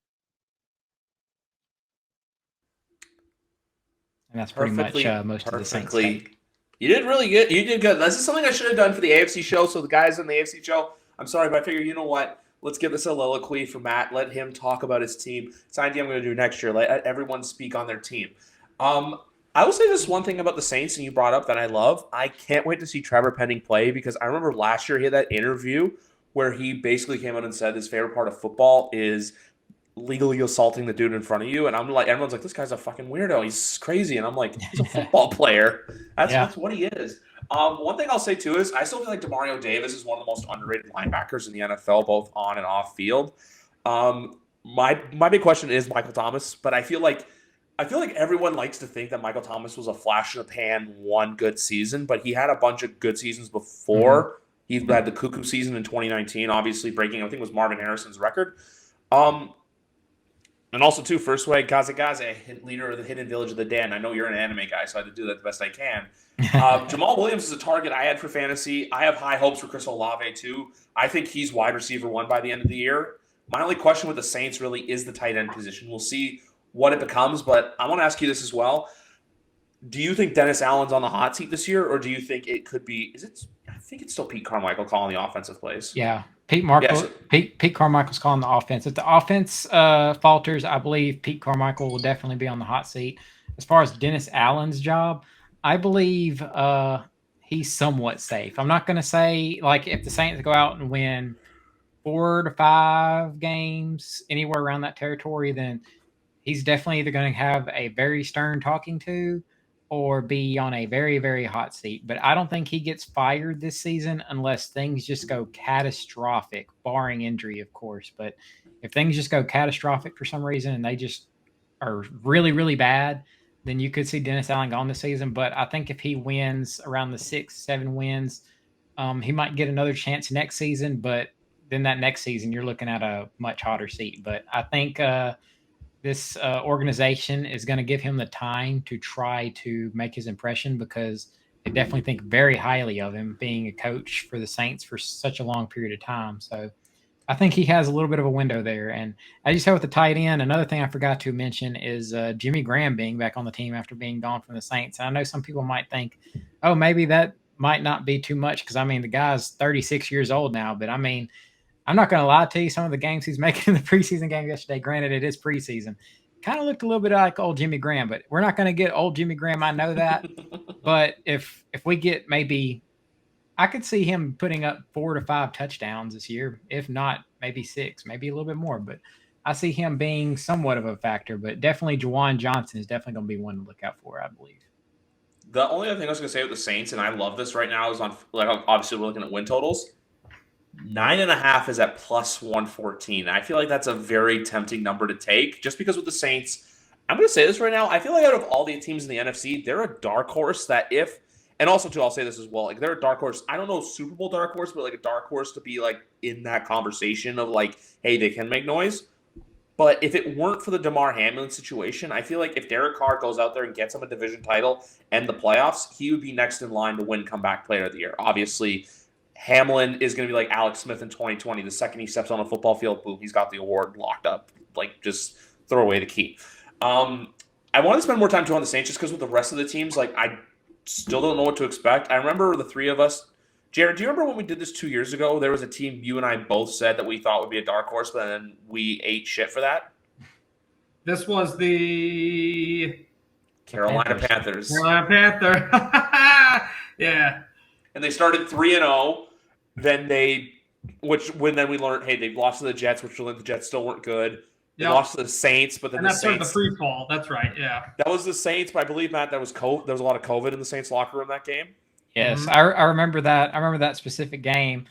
And that's pretty much most of the Saints take. You did really good. You did good. This is something I should have done for the AFC show. So the guys in the AFC show, I'm sorry, but I figure, you know what? Let's give this a soliloquy for Matt. Let him talk about his team. It's an idea I'm going to do next year. Let everyone speak on their team. I will say this one thing about the Saints, and you brought up that I love. I can't wait to see Trevor Penning play, because I remember last year he had that interview where he basically came out and said his favorite part of football is legally assaulting the dude in front of you. And I'm like, everyone's like, this guy's a fucking weirdo. He's crazy. And I'm like, he's a football player. That's what he is. One thing I'll say too is I still feel like Demario Davis is one of the most underrated linebackers in the NFL, both on and off field. My big question is Michael Thomas, but I feel like everyone likes to think that Michael Thomas was a flash in the pan one good season, but he had a bunch of good seasons before. Mm-hmm. He had the cuckoo season in 2019, obviously breaking, I think it was Marvin Harrison's record. And also, too, first way, Gaza, leader of the Hidden Village of the Den. I know you're an anime guy, so I had to do that the best I can. Jamal Williams is a target I had for fantasy. I have high hopes for Chris Olave, too. I think he's wide receiver 1 by the end of the year. My only question with the Saints really is the tight end position. We'll see what it becomes, but I want to ask you this as well. Do you think Dennis Allen's on the hot seat this year, or do you think it could be – I think it's still Pete Carmichael calling the offensive plays. Yeah. Pete Carmichael's calling the offense. If the offense falters, I believe Pete Carmichael will definitely be on the hot seat. As far as Dennis Allen's job, I believe he's somewhat safe. I'm not going to say, like, if the Saints go out and win 4 to 5 games, anywhere around that territory, then he's definitely either going to have a very stern talking to or be on a very, very hot seat. But I don't think he gets fired this season unless things just go catastrophic, barring injury, of course. But if things just go catastrophic for some reason and they just are really, really bad, then you could see Dennis Allen gone this season. But I think if he wins around the 6-7 wins, he might get another chance next season. But then that next season, you're looking at a much hotter seat. But I think this organization is going to give him the time to try to make his impression, because they definitely think very highly of him being a coach for the Saints for such a long period of time. So I think he has a little bit of a window there. And as you said with the tight end, another thing I forgot to mention is Jimmy Graham being back on the team after being gone from the Saints. And I know some people might think, oh, maybe that might not be too much, because, I mean, the guy's 36 years old now. But, I mean, I'm not going to lie to you, some of the games he's making in the preseason game yesterday, granted it is preseason, kind of looked a little bit like old Jimmy Graham. But we're not going to get old Jimmy Graham, I know that. But if we get maybe I could see him putting up 4 to 5 touchdowns this year, if not maybe 6, maybe a little bit more. But I see him being somewhat of a factor. But definitely, Juwan Johnson is definitely going to be one to look out for, I believe. The only other thing I was going to say with the Saints, and I love this right now, is on like obviously we're looking at win totals. 9.5 is at plus 114. I feel like that's a very tempting number to take, just because with the Saints, I'm going to say this right now. I feel like out of all the teams in the NFC, they're a dark horse that if, and also too, I'll say this as well. Like they're a dark horse. I don't know Super Bowl dark horse, but like a dark horse to be like in that conversation of like, hey, they can make noise. But if it weren't for the Damar Hamlin situation, I feel like if Derek Carr goes out there and gets him a division title and the playoffs, he would be next in line to win comeback player of the year. Obviously, Hamlin is going to be like Alex Smith in 2020. The second he steps on a football field, boom, he's got the award locked up. Like, just throw away the key. I want to spend more time too on the Saints just because with the rest of the teams, like, I still don't know what to expect. I remember the three of us. Jared, do you remember when we did this 2 years ago? There was a team you and I both said that we thought would be a dark horse, but then we ate shit for that. This was the Carolina Panthers. Carolina Panther. Yeah. And they started 3-0. Then then we learned, hey, they've lost to the Jets, which the Jets still weren't good. They lost to the Saints, but then and the that's sort Saints. of the free fall. That's right. Yeah. That was the Saints, but I believe, Matt, there was a lot of COVID in the Saints locker room that game. Yes, mm-hmm. I remember that. I remember that specific game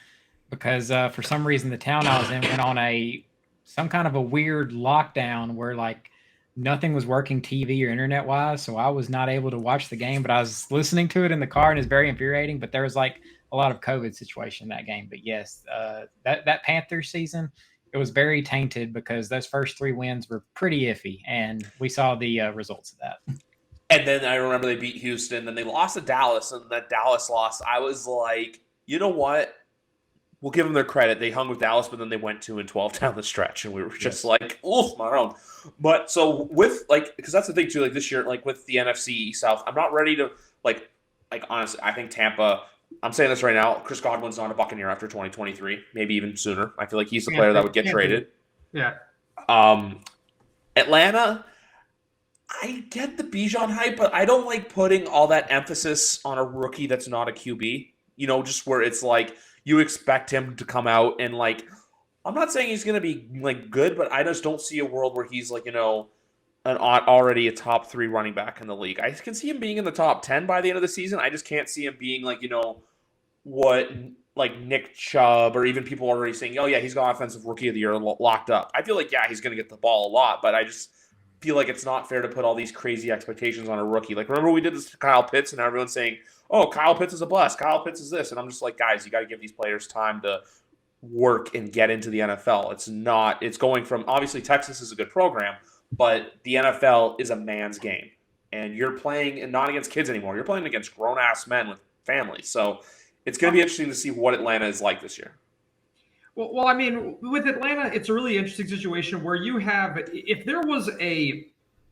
because for some reason the town I was in went on some kind of a weird lockdown where like nothing was working TV or internet wise, so I was not able to watch the game. But I was listening to it in the car, and it's very infuriating. But there was like a lot of COVID situation in that game. But yes, that Panthers season, it was very tainted because those first 3 wins were pretty iffy, and we saw the results of that. And then I remember they beat Houston, then they lost to Dallas, and that Dallas loss, I was like, you know what? We'll give them their credit. They hung with Dallas, but then they went 2-12 down the stretch, and we were just like, oof, my own. But so with because that's the thing too, like this year, like with the NFC South, I'm not ready to like honestly, I think Tampa. I'm saying this right now. Chris Godwin's not a Buccaneer after 2023, maybe even sooner. I feel like he's the player that would get traded. Yeah. Atlanta. I get the Bijan hype, but I don't like putting all that emphasis on a rookie that's not a QB. You know, just where it's like you expect him to come out and like, I'm not saying he's going to be like good, but I just don't see a world where he's like, already a top 3 running back in the league. I can see him being in the top 10 by the end of the season. I just can't see him being like, what like Nick Chubb or even people already saying, oh yeah, he's got offensive rookie of the year locked up. I feel like, yeah, he's going to get the ball a lot, but I just feel like it's not fair to put all these crazy expectations on a rookie. Like, remember we did this to Kyle Pitts and everyone's saying, oh, Kyle Pitts is a bust. Kyle Pitts is this. And I'm just like, guys, you got to give these players time to work and get into the NFL. It's going from, obviously Texas is a good program, but the NFL is a man's game. And you're playing and not against kids anymore. You're playing against grown-ass men with families. So it's going to be interesting to see what Atlanta is like this year. Well, I mean, with Atlanta, it's a really interesting situation where you have, if there was a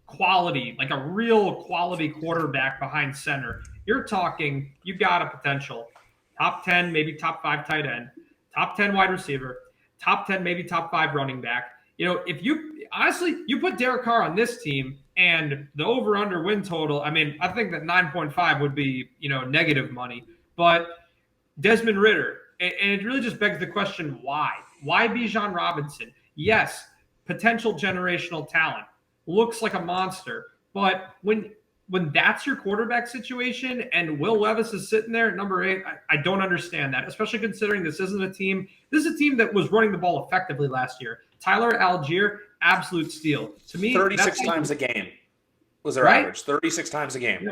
quality, like a real quality quarterback behind center, you're talking, you've got a potential top 10, maybe top 5 tight end, top 10 wide receiver, top 10, maybe top 5 running back. If you put Derek Carr on this team and the over under win total, I mean, I think that 9.5 would be, negative money, but Desmond Ridder, and it really just begs the question, why? Why Bijan Robinson? Yes, potential generational talent. Looks like a monster. But when that's your quarterback situation and Will Levis is sitting there at number 8, I don't understand that, especially considering this is a team that was running the ball effectively last year. Tyler Algier, absolute steal. To me, 36 times a game was their average. 36 times a game.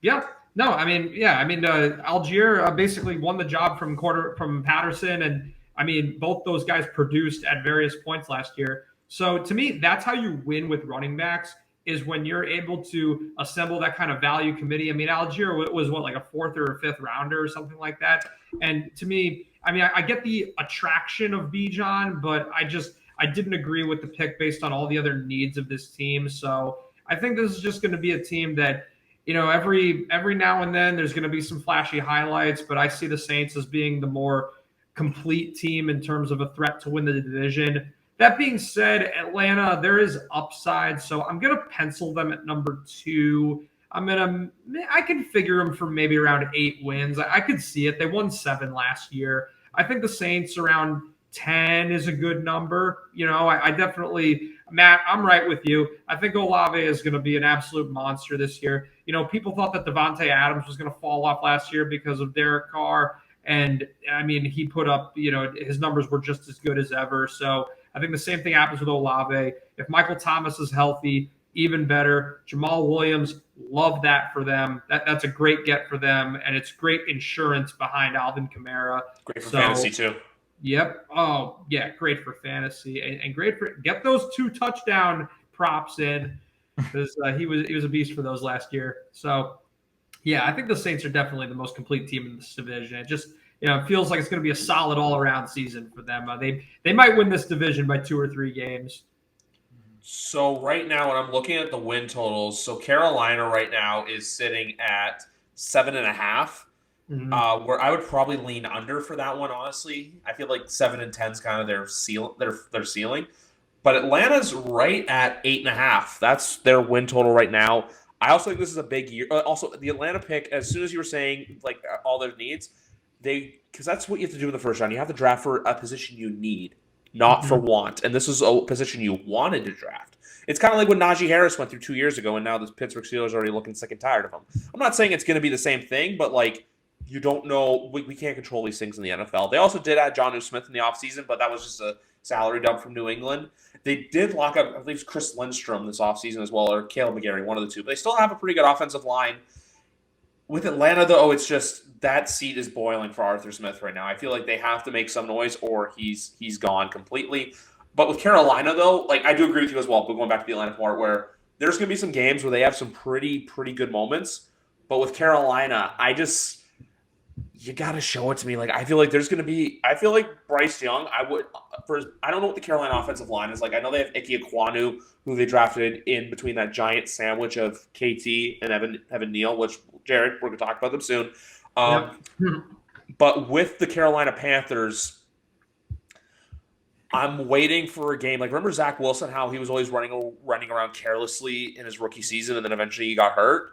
Yeah. No, I mean, Algier basically won the job from Patterson, and I mean, both those guys produced at various points last year. So to me, that's how you win with running backs, is when you're able to assemble that kind of value committee. I mean, Algier was like a 4th or a 5th rounder or something like that. And to me, I mean, I get the attraction of Bijan, but I didn't agree with the pick based on all the other needs of this team. So I think this is just going to be a team that, every now and then there's going to be some flashy highlights, but I see the Saints as being the more complete team in terms of a threat to win the division. That being said, Atlanta, there is upside, so I'm going to pencil them at number 2. I can figure them for maybe around 8 wins. I could see it. They won 7 last year. I think the Saints around 10 is a good number. I definitely, Matt, I'm right with you. I think Olave is going to be an absolute monster this year. People thought that Devontae Adams was going to fall off last year because of Derek Carr. And I mean, he put up, his numbers were just as good as ever. So I think the same thing happens with Olave. If Michael Thomas is healthy, even better. Jamal Williams, love that for them. That's a great get for them, and it's great insurance behind Alvin Kamara. Great for fantasy too. Yep. Oh, yeah, great for fantasy, and great for get those 2 touchdown props in because he was a beast for those last year. So, yeah, I think the Saints are definitely the most complete team in this division. It just it feels like it's going to be a solid all around season for them. They might win this division by 2 or 3 games. So right now, when I'm looking at the win totals, so Carolina right now is sitting at 7.5, where I would probably lean under for that one. Honestly, I feel like 7 and 10 is kind of their ceiling. But Atlanta's right at 8.5. That's their win total right now. I also think this is a big year. Also, the Atlanta pick, as soon as you were saying like all their needs, because that's what you have to do in the first round. You have to draft for a position you need, not for want. And this is a position you wanted to draft. It's kind of like when Najee Harris went through 2 years ago, and now the Pittsburgh Steelers are already looking sick and tired of him. I'm not saying it's going to be the same thing, but like you don't know. We can't control these things in the NFL. They also did add Jonnu Smith in the offseason, but that was just a salary dump from New England. They did lock up, I believe, Chris Lindstrom this offseason as well, or Caleb McGarry, one of the two. But they still have a pretty good offensive line. With Atlanta, though, it's just that seat is boiling for Arthur Smith right now. I feel like they have to make some noise or he's gone completely. But with Carolina, though, like I do agree with you as well, but going back to the Atlanta part where there's going to be some games where they have some pretty good moments. But with Carolina, you got to show it to me. Like I feel like Bryce Young, I don't know what the Carolina offensive line is like. I know they have Ike Ekwonu, who they drafted in between that giant sandwich of KT and Evan Neal, which Jared, we're going to talk about them soon. But with the Carolina Panthers, I'm waiting for a game. Like, remember Zach Wilson, how he was always running around carelessly in his rookie season, and then eventually he got hurt?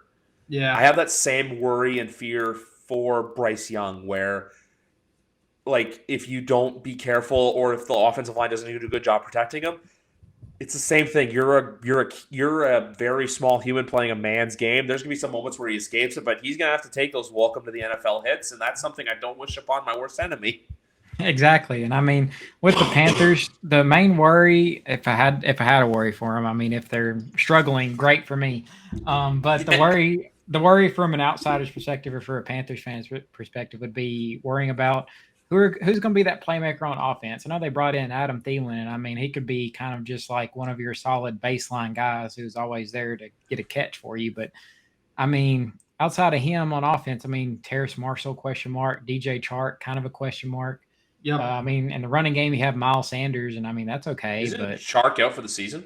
Yeah. I have that same worry and fear for Bryce Young, where, like, if you don't be careful or if the offensive line doesn't do a good job protecting him, it's the same thing. You're a very small human playing a man's game. There's going to be some moments where he escapes it, but he's going to have to take those welcome to the NFL hits, and that's something I don't wish upon my worst enemy. Exactly. And I mean, with the Panthers, the main worry, if I had a worry for them, I mean, if they're struggling, great for me. But the worry from an outsider's perspective or for a Panthers fan's perspective would be worrying about who's going to be that playmaker on offense. I know they brought in Adam Thielen, and I mean, he could be kind of just like one of your solid baseline guys who's always there to get a catch for you. But I mean, outside of him on offense, I mean, Terrace Marshall, question mark, DJ Chark, kind of a question mark. Yeah. I mean, in the running game, you have Miles Sanders, and I mean, that's okay. Isn't but Chark out for the season?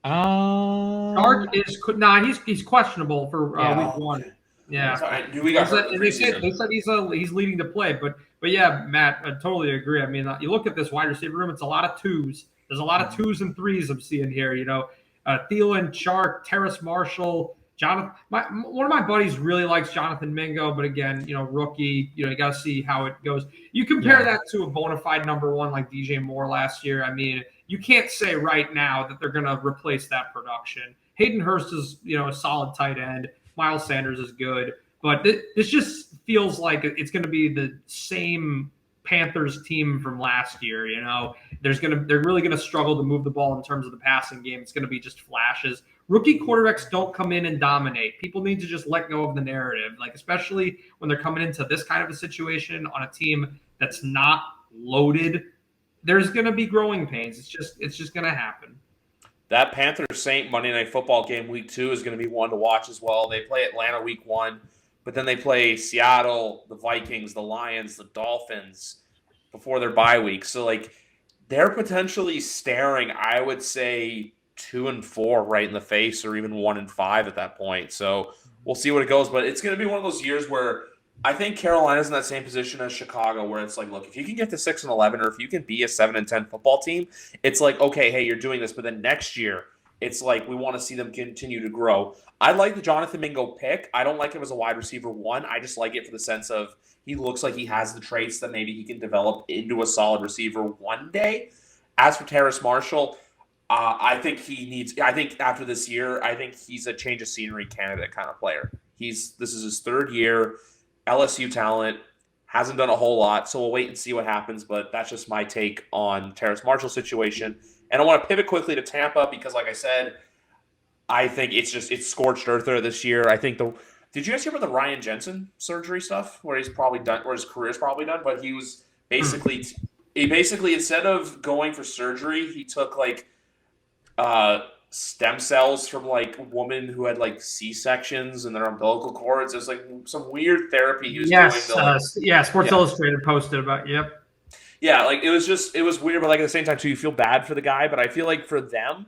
Chark is he's questionable for week 1. Yeah. We got they said he's leading to play, but yeah, Matt, I totally agree. I mean, you look at this wide receiver room; it's a lot of twos. There's a lot of 2s and 3s I'm seeing here. Thielen, Chark, Terrace Marshall. Jonathan, one of my buddies really likes Jonathan Mingo, but again, rookie, you got to see how it goes. You compare that to a bona fide number 1 like DJ Moore last year. I mean, you can't say right now that they're going to replace that production. Hayden Hurst is, a solid tight end. Miles Sanders is good, but this just feels like it's going to be the same Panthers team from last year. They're really going to struggle to move the ball in terms of the passing game. It's going to be just flashes. Rookie quarterbacks don't come in and dominate. People need to just let go of the narrative, like especially when they're coming into this kind of a situation on a team that's not loaded. There's going to be growing pains. It's just going to happen. That Panthers-Saint Monday Night Football game week 2 is going to be one to watch as well. They play Atlanta week 1, but then they play Seattle, the Vikings, the Lions, the Dolphins before their bye week. So, like, they're potentially staring, I would say, 2-4 right in the face, or even 1-5 at that point. So we'll see what it goes. But it's going to be one of those years where I think Carolina's in that same position as Chicago, where it's like, look, if you can get to 6-11, or if you can be a 7-10 football team, it's like, okay, hey, you're doing this. But then next year, it's like we want to see them continue to grow. I like the Jonathan Mingo pick. I don't like him as a wide receiver one. I just like it for the sense of he looks like he has the traits that maybe he can develop into a solid receiver one day. As for Terrace Marshall, I think he needs. I think after this year, I think he's a change of scenery candidate kind of player. This is his third year, LSU talent, hasn't done a whole lot, so we'll wait and see what happens. But that's just my take on Terrace Marshall's situation. And I want to pivot quickly to Tampa because, like I said, I think it's scorched earth there this year. I think did you guys hear about the Ryan Jensen surgery stuff where he's probably done, where his career's probably done? But he basically instead of going for surgery, he took like stem cells from like women who had like C-sections and their umbilical cords. There's like some weird therapy he was doing. Sports Illustrated posted about. Yep. Yeah, like it was weird, but like at the same time too, you feel bad for the guy. But I feel like for them,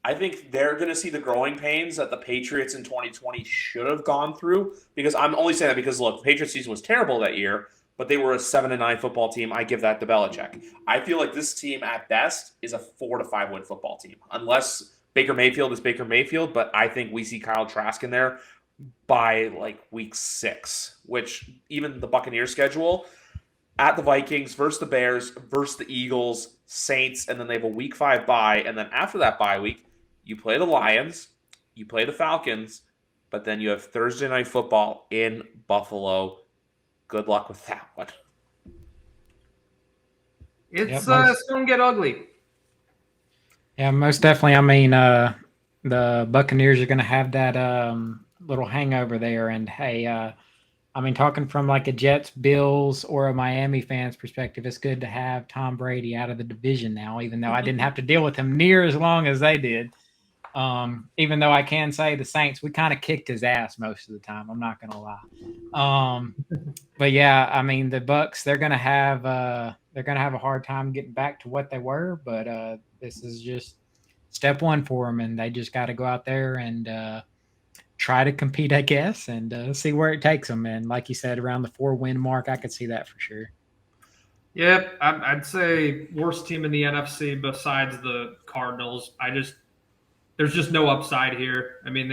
I think they're going to see the growing pains that the Patriots in 2020 should have gone through. Because I'm only saying that because look, the Patriots season was terrible that year, but they were a 7-9 football team. I give that to Belichick. I feel like this team at best is a 4-5 win football team, unless Baker Mayfield is Baker Mayfield. But I think we see Kyle Trask in there by like week 6, which even the Buccaneers schedule at the Vikings versus the Bears versus the Eagles, Saints, and then they have a week 5 bye. And then after that bye week, you play the Lions, you play the Falcons, but then you have Thursday Night Football in Buffalo. Good luck with that one. It's going to get ugly. Yeah, most definitely. I mean, the Buccaneers are going to have that little hangover there. And hey, I mean, talking from like a Jets, Bills, or a Miami fan's perspective, it's good to have Tom Brady out of the division now, even though I didn't have to deal with him near as long as they did. Even though I can say the Saints, we kind of kicked his ass most of the time. I'm not going to lie. But yeah, I mean, the Bucs, they're going to have a hard time getting back to what they were. But this is just step one for them, and they just got to go out there and try to compete, I guess, and see where it takes them. And like you said, around the 4-win mark, I could see that for sure. Yep, I'd say worst team in the NFC besides the Cardinals. There's just no upside here. I mean,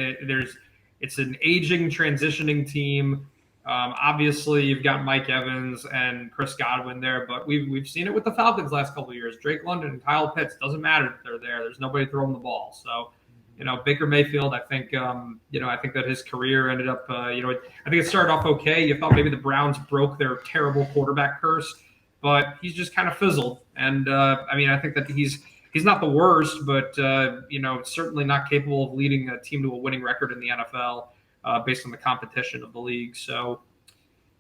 it's an aging, transitioning team. Obviously, you've got Mike Evans and Chris Godwin there, but we've seen it with the Falcons last couple of years. Drake London and Kyle Pitts, doesn't matter that they're there. There's nobody throwing the ball. So, Baker Mayfield, I think that his career ended up, I think it started off okay. You thought maybe the Browns broke their terrible quarterback curse, but he's just kind of fizzled. And I think that he's not the worst, but certainly not capable of leading a team to a winning record in the NFL based on the competition of the league. So,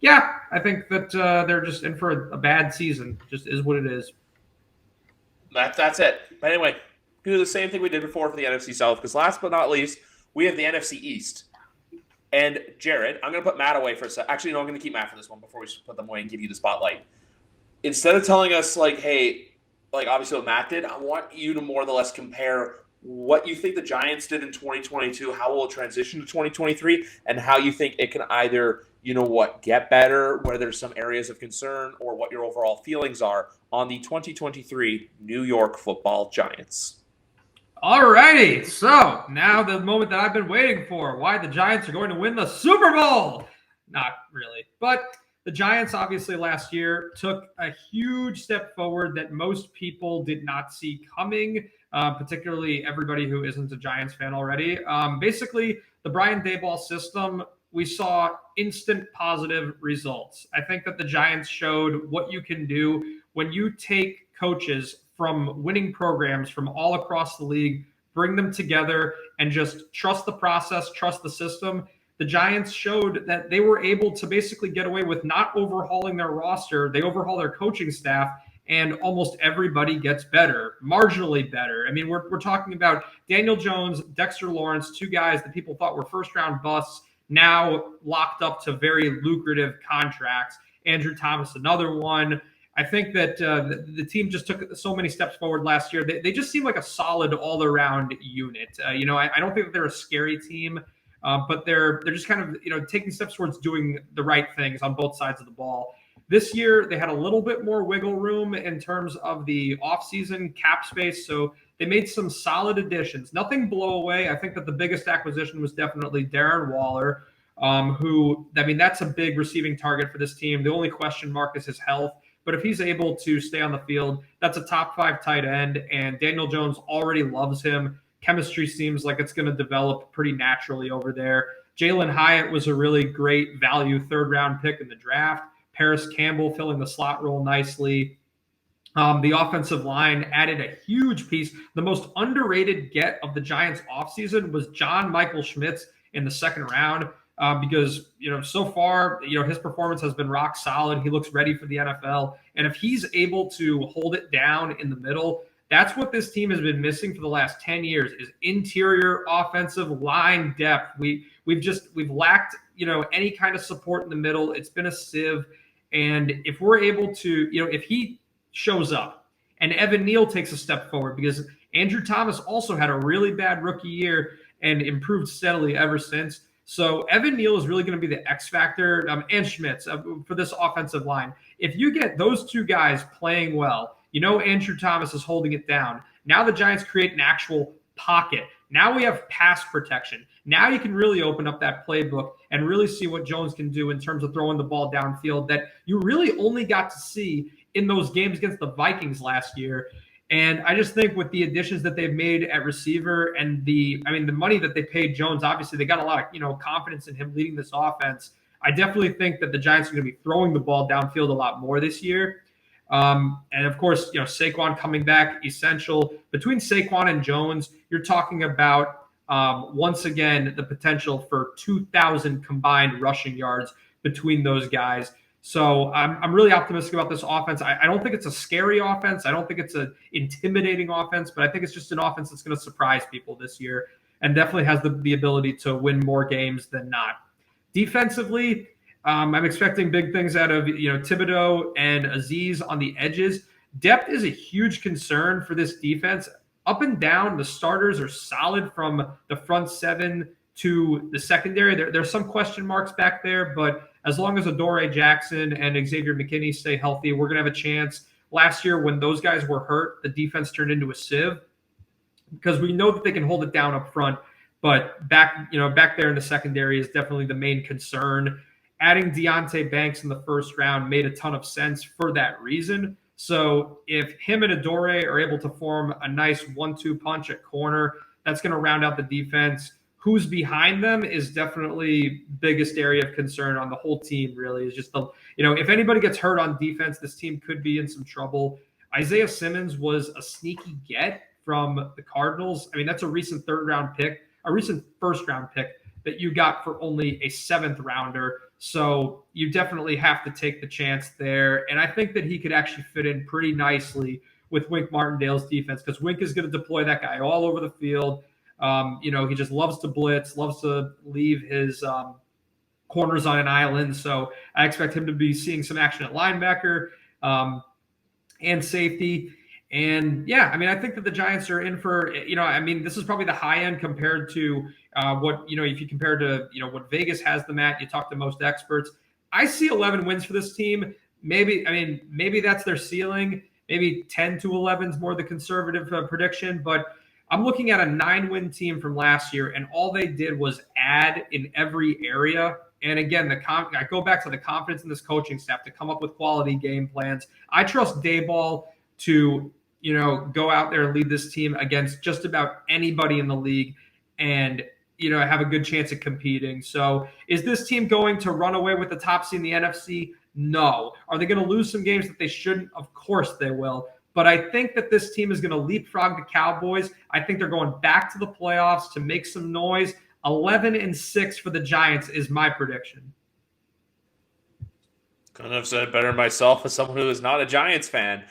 yeah, I think that they're just in for a bad season. Just is what it is. That's it. But anyway, do the same thing we did before for the NFC South, because last but not least, we have the NFC East. And Jared, I'm going to put Matt away for a second. Actually, no, I'm going to keep Matt for this one before we put them away and give you the spotlight. Instead of telling us, like, hey, like obviously what Matt did, I want you to more or less compare what you think the Giants did in 2022, how will it transition to 2023, and how you think it can either, get better, where there's some areas of concern, or what your overall feelings are on the 2023 New York Football Giants. All righty. So now the moment that I've been waiting for, why the Giants are going to win the Super Bowl. Not really, but the Giants obviously last year took a huge step forward that most people did not see coming, particularly everybody who isn't a Giants fan already. Basically, the Brian Daboll system, we saw instant positive results. I think that the Giants showed what you can do when you take coaches from winning programs from all across the league, bring them together, and just trust the process, trust the system. The Giants showed that they were able to basically get away with not overhauling their roster. They overhaul their coaching staff, and almost everybody gets better, marginally better. I mean, we're talking about Daniel Jones, Dexter Lawrence, two guys that people thought were first-round busts, now locked up to very lucrative contracts. Andrew Thomas, another one. I think that the team just took so many steps forward last year. They just seem like a solid all-around unit. I don't think that they're a scary team, but they're just kind of taking steps towards doing the right things on both sides of the ball. This year, they had a little bit more wiggle room in terms of the offseason cap space. So they made some solid additions. Nothing blow away. I think that the biggest acquisition was definitely Darren Waller, who, I mean, that's a big receiving target for this team. The only question mark is his health. But if he's able to stay on the field, that's a top 5 tight end. And Daniel Jones already loves him. Chemistry seems like it's going to develop pretty naturally over there. Jalen Hyatt was a really great value 3rd-round pick in the draft. Paris Campbell filling the slot role nicely. The offensive line added a huge piece. The most underrated get of the Giants offseason was John Michael Schmitz in the 2nd round. Because, so far, his performance has been rock solid. He looks ready for the NFL. And if he's able to hold it down in the middle, that's what this team has been missing for the last 10 years is interior offensive line depth. We've lacked, any kind of support in the middle. It's been a sieve. And if we're able to, if he shows up and Evan Neal takes a step forward, because Andrew Thomas also had a really bad rookie year and improved steadily ever since. So Evan Neal is really going to be the X factor, and Schmitz for this offensive line. If you get those 2 guys playing well, Andrew Thomas is holding it down. Now the Giants create an actual pocket. Now we have pass protection. Now you can really open up that playbook and really see what Jones can do in terms of throwing the ball downfield that you really only got to see in those games against the Vikings last year. And I just think with the additions that they've made at receiver and the money that they paid Jones, obviously they got a lot of, confidence in him leading this offense. I definitely think that the Giants are going to be throwing the ball downfield a lot more this year. And of course, Saquon coming back, essential. Between Saquon and Jones, you're talking about, once again, the potential for 2,000 combined rushing yards between those guys. So I'm really optimistic about this offense. I don't think it's a scary offense. I don't think it's an intimidating offense, but I think it's just an offense that's going to surprise people this year and definitely has the ability to win more games than not. Defensively, I'm expecting big things out of Thibodeau and Aziz on the edges. Depth is a huge concern for this defense. Up and down, the starters are solid from the front 7 to the secondary. There's some question marks back there, but as long as Adoree Jackson and Xavier McKinney stay healthy, we're going to have a chance. Last year, when those guys were hurt, the defense turned into a sieve because we know that they can hold it down up front, but back there in the secondary is definitely the main concern. Adding Deonte Banks in the 1st round made a ton of sense for that reason. So if him and Adoree are able to form a nice 1-2 punch at corner, that's going to round out the defense. Who's behind them is definitely biggest area of concern on the whole team, really, is just if anybody gets hurt on defense, this team could be in some trouble. Isaiah Simmons was a sneaky get from the Cardinals. I mean, that's a recent 3rd-round pick, a recent 1st-round pick that you got for only a 7th rounder. So you definitely have to take the chance there. And I think that he could actually fit in pretty nicely with Wink Martindale's defense because Wink is going to deploy that guy all over the field. He just loves to blitz, loves to leave his corners on an island. So I expect him to be seeing some action at linebacker and safety. And yeah, I think that the Giants are in for, this is probably the high end compared to what, if you compare to, what Vegas has them at, you talk to most experts. I see 11 wins for this team. Maybe that's their ceiling. Maybe 10 to 11 is more the conservative prediction, but I'm looking at a 9-win team from last year, and all they did was add in every area. And again, I go back to the confidence in this coaching staff to come up with quality game plans. I trust Daboll to, go out there and lead this team against just about anybody in the league and, have a good chance at competing. So is this team going to run away with the top seed in the NFC? No. Are they going to lose some games that they shouldn't? Of course they will. But I think that this team is going to leapfrog the Cowboys. I think they're going back to the playoffs to make some noise. 11-6 for the Giants is my prediction. Couldn't have said it better myself as someone who is not a Giants fan.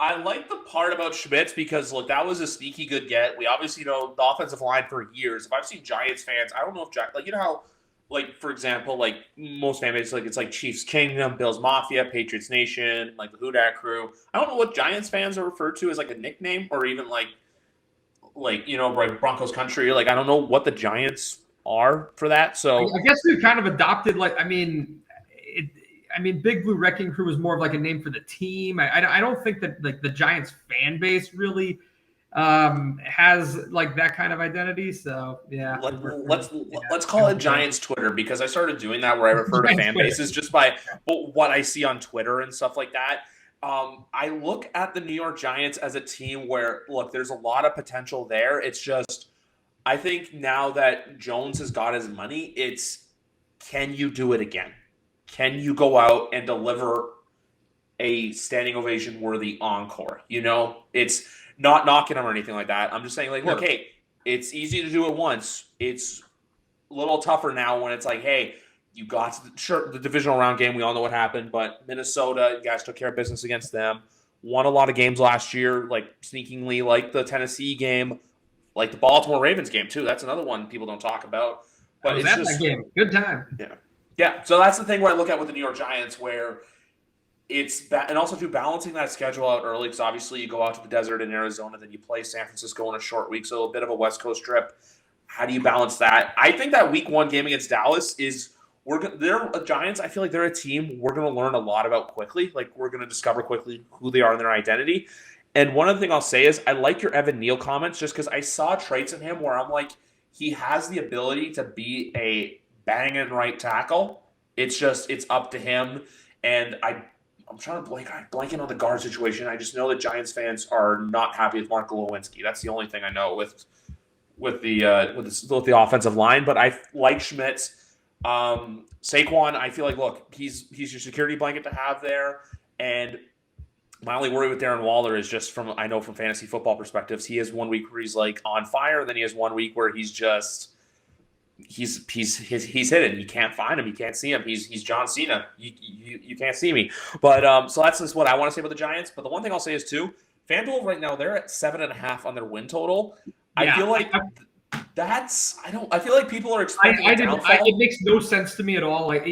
I like the part about Schmitz because, look, that was a sneaky good get. We obviously know the offensive line for years. If I've seen Giants fans, I don't know if how, for example, most fan bases, it's like Chiefs Kingdom, Bills Mafia, Patriots Nation, the Who Dat Crew. I don't know what Giants fans are referred to as a nickname or even Broncos Country. I don't know what the Giants are for that. So I guess we've kind of adopted I mean, Big Blue Wrecking Crew was more of like a name for the team. I don't think that like the Giants fan base really has like that kind of identity. So yeah, let's call it Giants Twitter, because I started doing that where I refer to Giants fan Twitter. bases just by what I see on Twitter and stuff like that. I look at the New York Giants as a team where, look, there's a lot of potential there. It's just, I think now that Jones has got his money, it's, can you do it again? Can you go out and deliver a standing ovation worthy encore? You know, it's not knocking him or anything like that. I'm just saying, like, look, hey, it's easy to do it once. It's a little tougher now when it's like, hey, you got to the divisional round game. We all know what happened, but Minnesota, you guys took care of business against them. Won a lot of games last year, like sneakingly, like the Tennessee game, like the Baltimore Ravens game too. That's another one people don't talk about. But it's just that game. Good time. Yeah. So that's the thing where I look at with the New York Giants, where it's and also too balancing that schedule out early, because obviously you go out to the desert in Arizona, then you play San Francisco in a short week, so a bit of a West Coast trip. How do you balance that? I think that Week 1 game against Dallas is they're Giants. I feel like they're a team we're going to learn a lot about quickly. Like, we're going to discover quickly who they are and their identity. And one other thing I'll say is I like your Evan Neal comments, just because I saw traits in him where I'm like, he has the ability to be a bang and right tackle. It's just, it's up to him. And I'm trying to blanking on the guard situation. I just know that Giants fans are not happy with Marco Lewinsky. That's the only thing I know with the offensive line. But I like Schmitz. Saquon, I feel like, look, he's your security blanket to have there. And my only worry with Darren Waller is just from fantasy football perspectives, he has 1 week where he's like on fire, then he has 1 week where he's just he's hidden. You can't find him. You can't see him. He's John Cena. You can't see me. But so that's just what I want to say about the Giants. But the one thing I'll say is too, FanDuel right now, they're at 7.5 on their win total. I feel like I feel like people are expecting a downfall. It makes no sense to me at all. Like,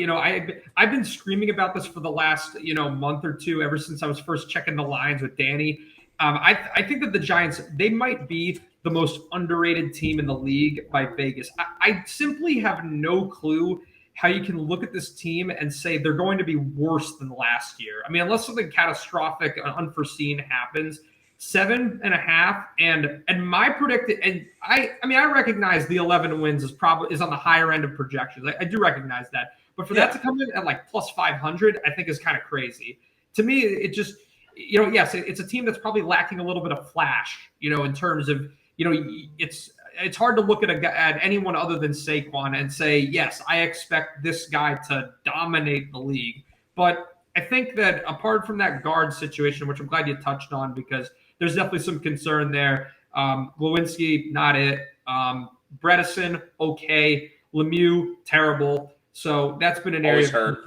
I've been screaming about this for the last, month or two, ever since I was first checking the lines with Danny. I think that the Giants, they might be the most underrated team in the league by Vegas. I simply have no clue how you can look at this team and say they're going to be worse than last year. I mean, unless something catastrophic, unforeseen happens. 7.5, and my predicted, and I recognize the 11 wins is on the higher end of projections. I do recognize that, but for that to come in at like plus 500, I think is kind of crazy. To me, it just, yes, it's a team that's probably lacking a little bit of flash, in terms of, it's hard to look at anyone other than Saquon and say, yes, I expect this guy to dominate the league. But I think that apart from that guard situation, which I'm glad you touched on, because there's definitely some concern there. Lewinsky, not it. Bredesen, okay. Lemieux, terrible. So that's been an area. Always hurt.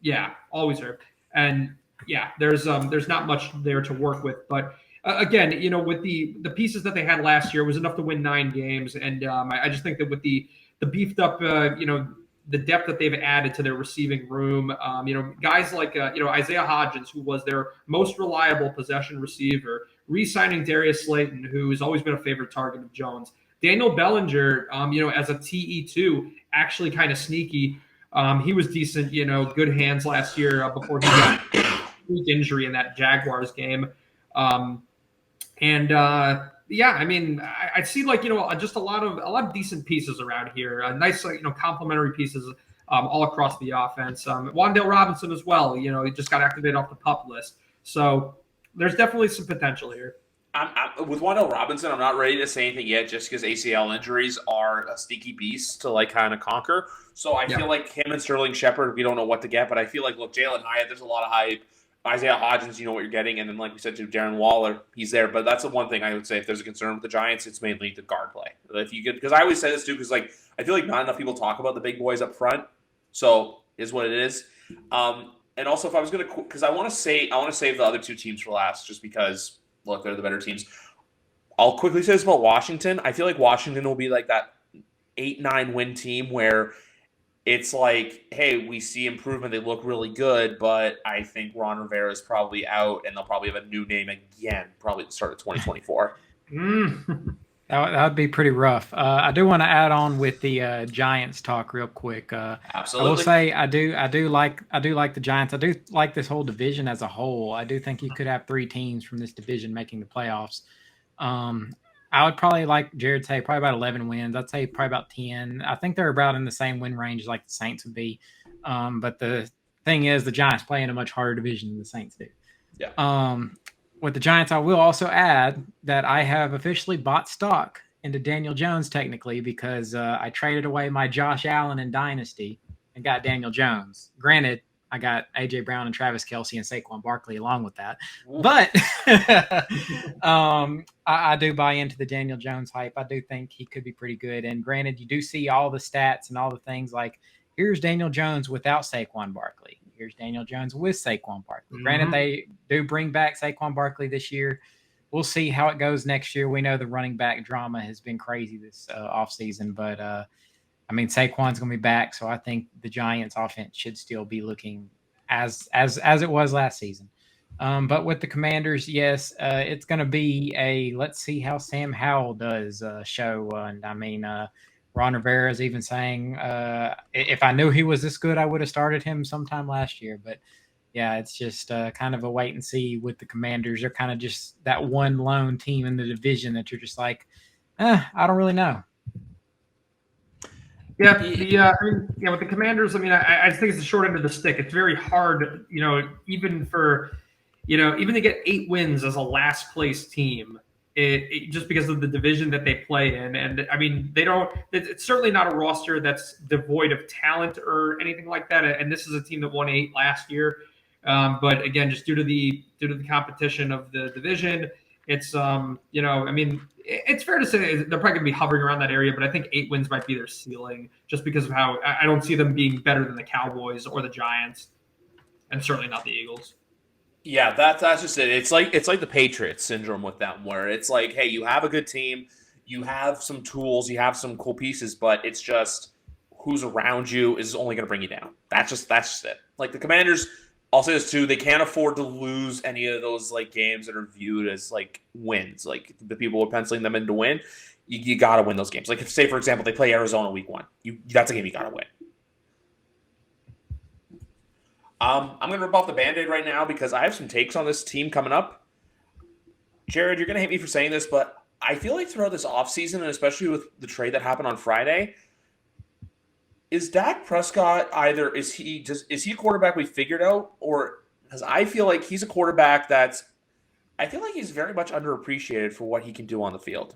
Yeah, always hurt. And yeah, there's not much there to work with. But again, with the pieces that they had last year, it was enough to win 9 games. And I just think that with the beefed up, the depth that they've added to their receiving room, guys like, Isaiah Hodgins, who was their most reliable possession receiver, re-signing Darius Slayton, who has always been a favorite target of Jones. Daniel Bellinger, as a TE2, actually kind of sneaky. He was decent, good hands last year before he got a weak injury in that Jaguars game. Yeah, I mean, I see just a lot of decent pieces around here. Nice, complementary pieces all across the offense. Wan'Dale Robinson as well. He just got activated off the PUP list. So there's definitely some potential here. With Wan'Dale Robinson, I'm not ready to say anything yet, just because ACL injuries are a sneaky beast to kind of conquer. So I feel like him and Sterling Shepard, we don't know what to get, but I feel like, look, Jalen Hyatt, there's a lot of hype. Isaiah Hodgins, you know what you're getting, and then like we said to Darren Waller, he's there. But that's the one thing I would say, if there's a concern with the Giants, it's mainly the guard play. If you could, because I always say this too, because I feel like not enough people talk about the big boys up front. So is what it is. And also, if I was gonna, because I want to save the other 2 teams for last, just because look, they're the better teams. I'll quickly say this about Washington. I feel like Washington will be like that 8-9 win team where it's like, hey, we see improvement. They look really good, but I think Ron Rivera is probably out, and they'll probably have a new name again, probably at the start of 2024. That would be pretty rough. I do want to add on with the Giants talk real quick. I will Absolutely. say I do like the Giants. I do like this whole division as a whole. I do think you could have 3 teams from this division making the playoffs. Um, I would probably, like Jared say, probably about 11 wins. I'd say probably about 10. I think they're about in the same win range like the Saints would be. But the thing is, the Giants play in a much harder division than the Saints do. Yeah. With the Giants, I will also add that I have officially bought stock into Daniel Jones technically because I traded away my Josh Allen in Dynasty and got Daniel Jones. Granted, I got A.J. Brown and Travis Kelce and Saquon Barkley along with that. But I do buy into the Daniel Jones hype. I do think he could be pretty good. And granted, you do see all the stats and all the things like here's Daniel Jones without Saquon Barkley. Here's Daniel Jones with Saquon Barkley. Mhm. Granted, they do bring back Saquon Barkley this year. We'll see how it goes next year. We know the running back drama has been crazy this offseason, but I mean, Saquon's going to be back, so I think the Giants' offense should still be looking as it was last season. But with the Commanders, yes, it's going to be a let's see how Sam Howell does show. And I mean, Ron Rivera is even saying, if I knew he was this good, I would have started him sometime last year. But yeah, it's just kind of a wait and see with the Commanders. They're kind of just that one lone team in the division that you're just like, I don't really know. Yeah, with the Commanders, I mean, I just think it's the short end of the stick. It's very hard, even to get 8 wins as a last place team, just because of the division that they play in. And I mean, it's certainly not a roster that's devoid of talent or anything like that. And this is a team that won 8 last year. But again, just due to the competition of the division, it's it's fair to say they're probably going to be hovering around that area, but I think 8 wins might be their ceiling just because of how I don't see them being better than the Cowboys or the Giants, and certainly not the Eagles. Yeah, that's just it. It's like the Patriots syndrome with them, where it's like, hey, you have a good team, you have some tools, you have some cool pieces, but it's just who's around you is only going to bring you down. That's just it. Like the Commanders, I'll say this too, they can't afford to lose any of those like games that are viewed as like wins. Like the people are penciling them in to win. You got to win those games. Like if, say for example, they play Arizona week 1, that's a game you got to win. I'm going to rip off the Band-Aid right now because I have some takes on this team coming up. Jared, you're going to hate me for saying this, but I feel like throughout this offseason, and especially with the trade that happened on Friday, is Dak Prescott is he a quarterback we figured out, or because I feel like he's a quarterback I feel like he's very much underappreciated for what he can do on the field.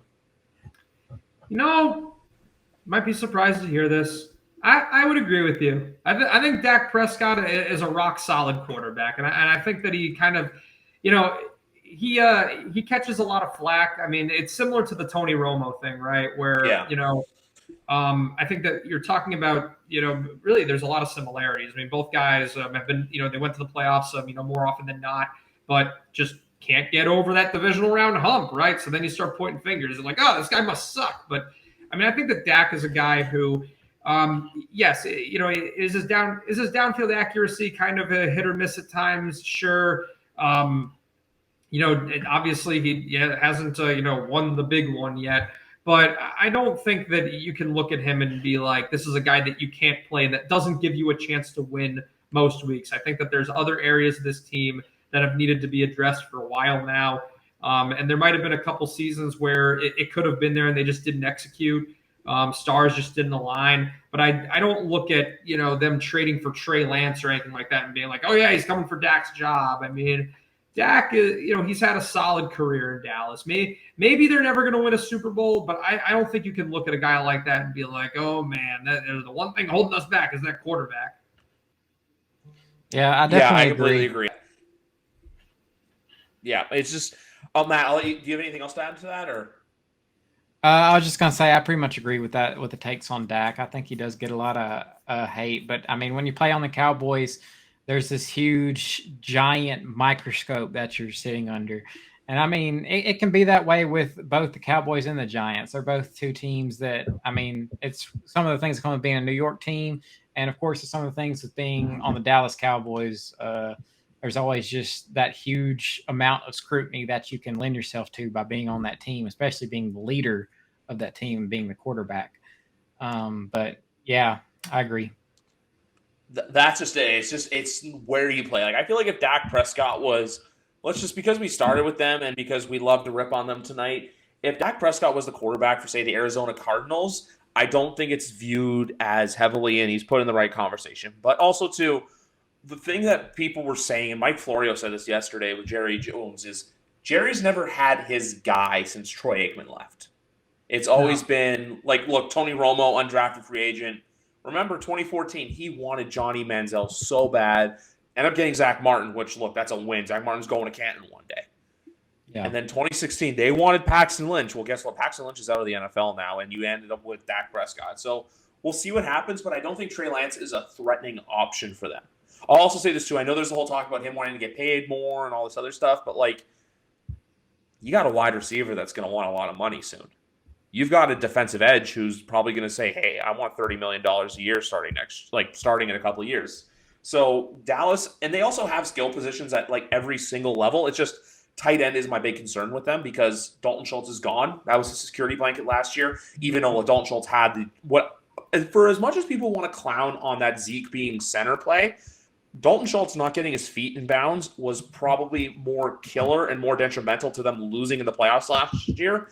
Might be surprised to hear this. I would agree with you. I think Dak Prescott is a rock solid quarterback, and I think that he kind of, he catches a lot of flack. I mean, it's similar to the Tony Romo thing, right? Where I think that you're talking about, really there's a lot of similarities. I mean, both guys have been, they went to the playoffs, more often than not, but just can't get over that divisional round hump, right? So then you start pointing fingers and like, oh, this guy must suck. But I mean, I think that Dak is a guy who, yes, is his downfield accuracy kind of a hit or miss at times? Sure. Obviously he hasn't, won the big one yet. But I don't think that you can look at him and be like, this is a guy that you can't play and that doesn't give you a chance to win most weeks. I think that there's other areas of this team that have needed to be addressed for a while now. And there might have been a couple seasons where it could have been there and they just didn't execute. Stars just didn't align. But I don't look at, them trading for Trey Lance or anything like that and being like, oh, yeah, he's coming for Dak's job. I mean, Dak is, he's had a solid career in Dallas. Maybe they're never going to win a Super Bowl, but I don't think you can look at a guy like that and be like, oh, man, the one thing holding us back is that quarterback. Yeah, I definitely completely agree. Yeah, it's just, Matt, I'll let you, do you have anything else to add to that? Or I was just going to say I pretty much agree with that, with the takes on Dak. I think he does get a lot of hate. But, I mean, when you play on the Cowboys, there's this huge, giant microscope that you're sitting under. And, I mean, it can be that way with both the Cowboys and the Giants. They're both two teams that, I mean, it's some of the things that come with being a New York team. And, of course, some of the things with being on the Dallas Cowboys. There's always just that huge amount of scrutiny that you can lend yourself to by being on that team, especially being the leader of that team being the quarterback. But yeah, I agree. That's just it. It's where you play. Like I feel like if Dak Prescott was, let's just because we started with them and because we love to rip on them tonight. If Dak Prescott was the quarterback for say the Arizona Cardinals, I don't think it's viewed as heavily, and he's put in the right conversation. But also too, the thing that people were saying, and Mike Florio said this yesterday with Jerry Jones, is Jerry's never had his guy since Troy Aikman left. It's always been like, look, Tony Romo, undrafted free agent. Remember 2014, he wanted Johnny Manziel so bad. Ended up getting Zach Martin, which, look, that's a win. Zach Martin's going to Canton one day. Yeah. And then 2016, they wanted Paxton Lynch. Well, guess what? Paxton Lynch is out of the NFL now, and you ended up with Dak Prescott. So we'll see what happens, but I don't think Trey Lance is a threatening option for them. I'll also say this, too. I know there's a whole talk about him wanting to get paid more and all this other stuff, but, like, you got a wide receiver that's going to want a lot of money soon. You've got a defensive edge who's probably going to say, hey, I want $30 million a year starting in a couple of years. So Dallas, and they also have skill positions at like every single level. It's just tight end is my big concern with them because Dalton Schultz is gone. That was a security blanket last year, even though Dalton Schultz had for as much as people want to clown on that Zeke being center play, Dalton Schultz not getting his feet in bounds was probably more killer and more detrimental to them losing in the playoffs last year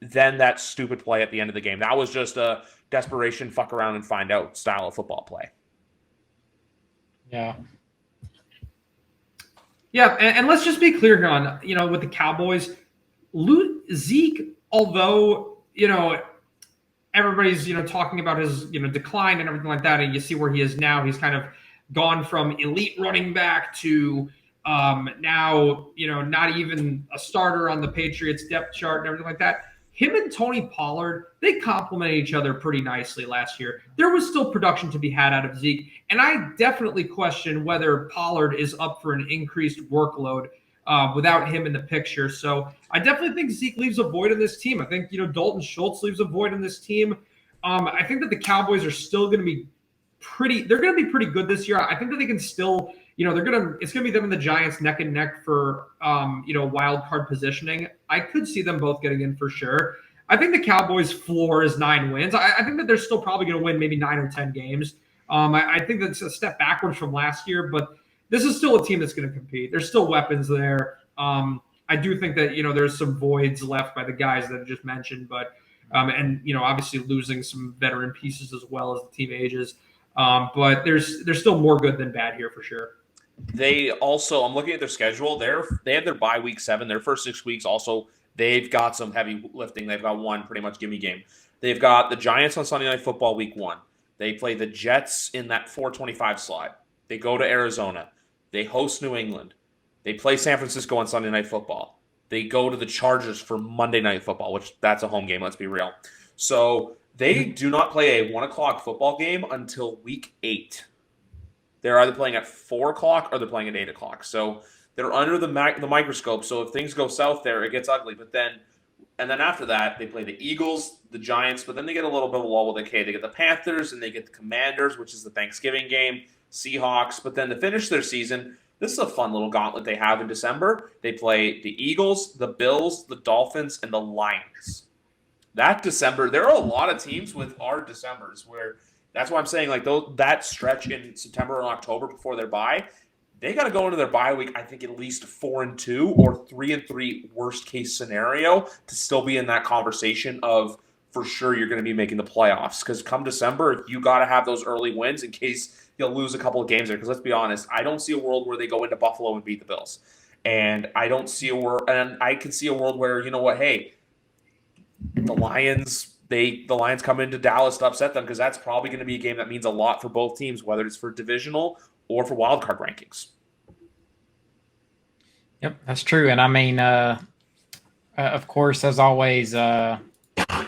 than that stupid play at the end of the game. That was just a desperation, fuck around and find out style of football play. Yeah. Yeah, and let's just be clear here on, with the Cowboys, Zeke, although, everybody's, talking about his, decline and everything like that, and you see where he is now, he's kind of gone from elite running back to now, not even a starter on the Patriots depth chart and everything like that. Him and Tony Pollard, they complemented each other pretty nicely last year. There was still production to be had out of Zeke, and I definitely question whether Pollard is up for an increased workload without him in the picture. So I definitely think Zeke leaves a void in this team. I think, Dalton Schultz leaves a void in this team. I think that the Cowboys are still going to be they're going to be pretty good this year. I think that they can still, it's going to be them and the Giants neck and neck for, wild card positioning. I could see them both getting in for sure. I think the Cowboys' floor is 9 wins. I think that they're still probably going to win maybe 9 or 10 games. I think that's a step backwards from last year, but this is still a team that's going to compete. There's still weapons there. I do think that, there's some voids left by the guys that I just mentioned, but, obviously losing some veteran pieces as well as the team ages. But there's still more good than bad here for sure. They also, I'm looking at their schedule. They have their bye week 7. Their first 6 weeks also, they've got some heavy lifting. They've got one pretty much gimme game. They've got the Giants on Sunday Night Football week 1. They play the Jets in that 4:25 slot. They go to Arizona. They host New England. They play San Francisco on Sunday Night Football. They go to the Chargers for Monday Night Football, which that's a home game, let's be real. So they do not play a 1 o'clock football game until week 8. They're either playing at 4 o'clock or they're playing at 8 o'clock. So they're under the microscope. So if things go south there, it gets ugly. And then after that, they play the Eagles, the Giants, but then they get a little bit of a lull with They get the Panthers and they get the Commanders, which is the Thanksgiving game, Seahawks. But then to finish their season, this is a fun little gauntlet they have in December. They play the Eagles, the Bills, the Dolphins, and the Lions. That December, there are a lot of teams with our Decembers where that's why I'm saying that stretch in September and October before their bye, they got to go into their bye week, I think, at least 4-2 or 3-3 worst case scenario to still be in that conversation of for sure you're going to be making the playoffs. Because come December, you got to have those early wins in case you'll lose a couple of games there. Because let's be honest, I don't see a world where they go into Buffalo and beat the Bills. And I don't see a world, and I can see a world where, you know what, hey, the Lions come into Dallas to upset them because that's probably going to be a game that means a lot for both teams, whether it's for divisional or for wild card rankings. Yep, that's true. And I mean, of course, as always, the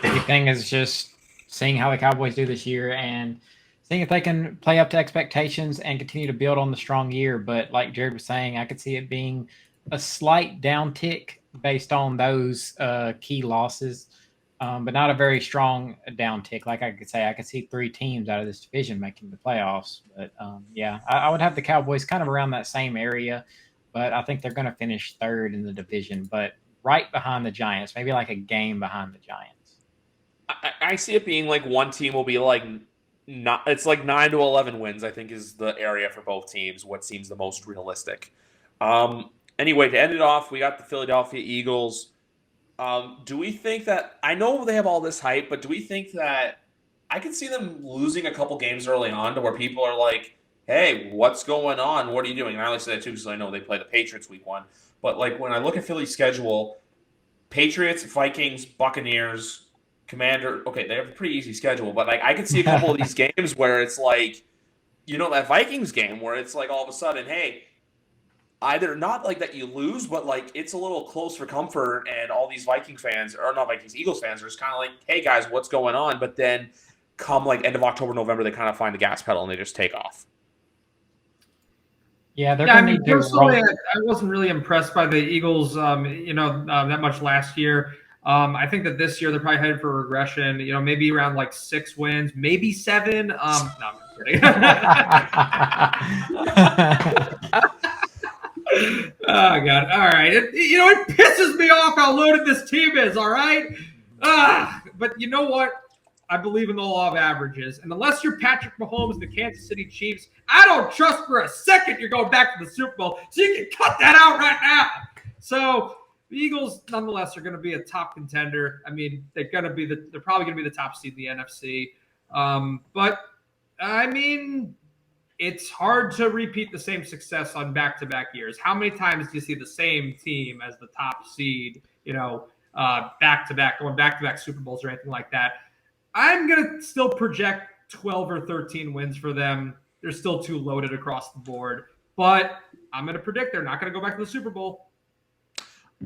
big thing is just seeing how the Cowboys do this year and seeing if they can play up to expectations and continue to build on the strong year. But like Jared was saying, I could see it being a slight downtick based on those key losses. But not a very strong downtick. Like I could see 3 teams out of this division making the playoffs. But I would have the Cowboys kind of around that same area. But I think they're going to finish 3rd in the division, but right behind the Giants, maybe like a game behind the Giants. I see it being like one team will be like not. It's like 9 to 11 wins. I think is the area for both teams. What seems the most realistic. Anyway, to end it off, we got the Philadelphia Eagles. Do we think that I know they have all this hype, but do we think that I can see them losing a couple games early on to where people are like, "Hey, what's going on? What are you doing?" And I only say that too because I know they play the Patriots week 1. But like when I look at Philly's schedule, Patriots, Vikings, Buccaneers, Commander. Okay, they have a pretty easy schedule, but like I could see a couple of these games where it's like, that Vikings game where it's like all of a sudden, hey, either not like that you lose, but like it's a little close for comfort, and all these Vikings fans, or not Vikings, Eagles fans are just kind of like, hey guys, what's going on? But then come like end of October, November, they kind of find the gas pedal and they just take off. Yeah, they're Yeah, I going to mean, need to personally, roll. I wasn't really impressed by the Eagles, that much last year. I think that this year they're probably headed for regression. Maybe around like 6 wins, maybe 7. No, I'm kidding. Oh God! All right, it pisses me off how loaded this team is. All right, but you know what? I believe in the law of averages, and unless you're Patrick Mahomes, the Kansas City Chiefs, I don't trust for a second you're going back to the Super Bowl. So you can cut that out right now. So the Eagles, nonetheless, are going to be a top contender. I mean, they're probably going to be the top seed in the NFC. But I mean, it's hard to repeat the same success on back-to-back years. How many times do you see the same team as the top seed, back-to-back, going back-to-back Super Bowls or anything like that? I'm going to still project 12 or 13 wins for them. They're still too loaded across the board. But I'm going to predict they're not going to go back to the Super Bowl.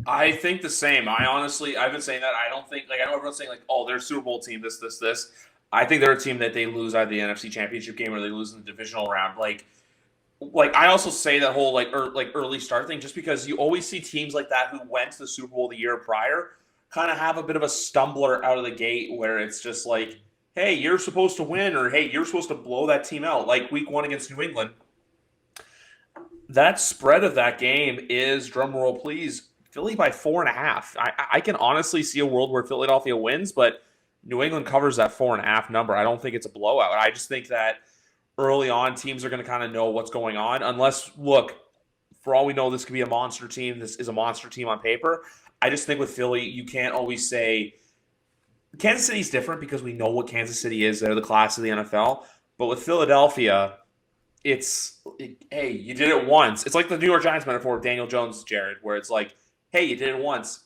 I think the same. I've been saying that. I don't think, I know everyone's saying, oh, they're a Super Bowl team, this. I think they're a team that they lose either the NFC Championship game or they lose in the divisional round. Like I also say that whole early start thing just because you always see teams like that who went to the Super Bowl the year prior kind of have a bit of a stumbler out of the gate where it's just like, hey, you're supposed to win, or hey, you're supposed to blow that team out. Like week 1 against New England. That spread of that game is, drumroll please, Philly by 4.5. I can honestly see a world where Philadelphia wins, but New England covers that 4.5 number. I don't think it's a blowout. I just think that early on, teams are going to kind of know what's going on. Unless, look, for all we know, this could be a monster team. This is a monster team on paper. I just think with Philly, you can't always say Kansas City's different because we know what Kansas City is. They're the class of the NFL. But with Philadelphia, hey, you did it once. It's like the New York Giants metaphor with Daniel Jones, Jared, where it's like, hey, you did it once.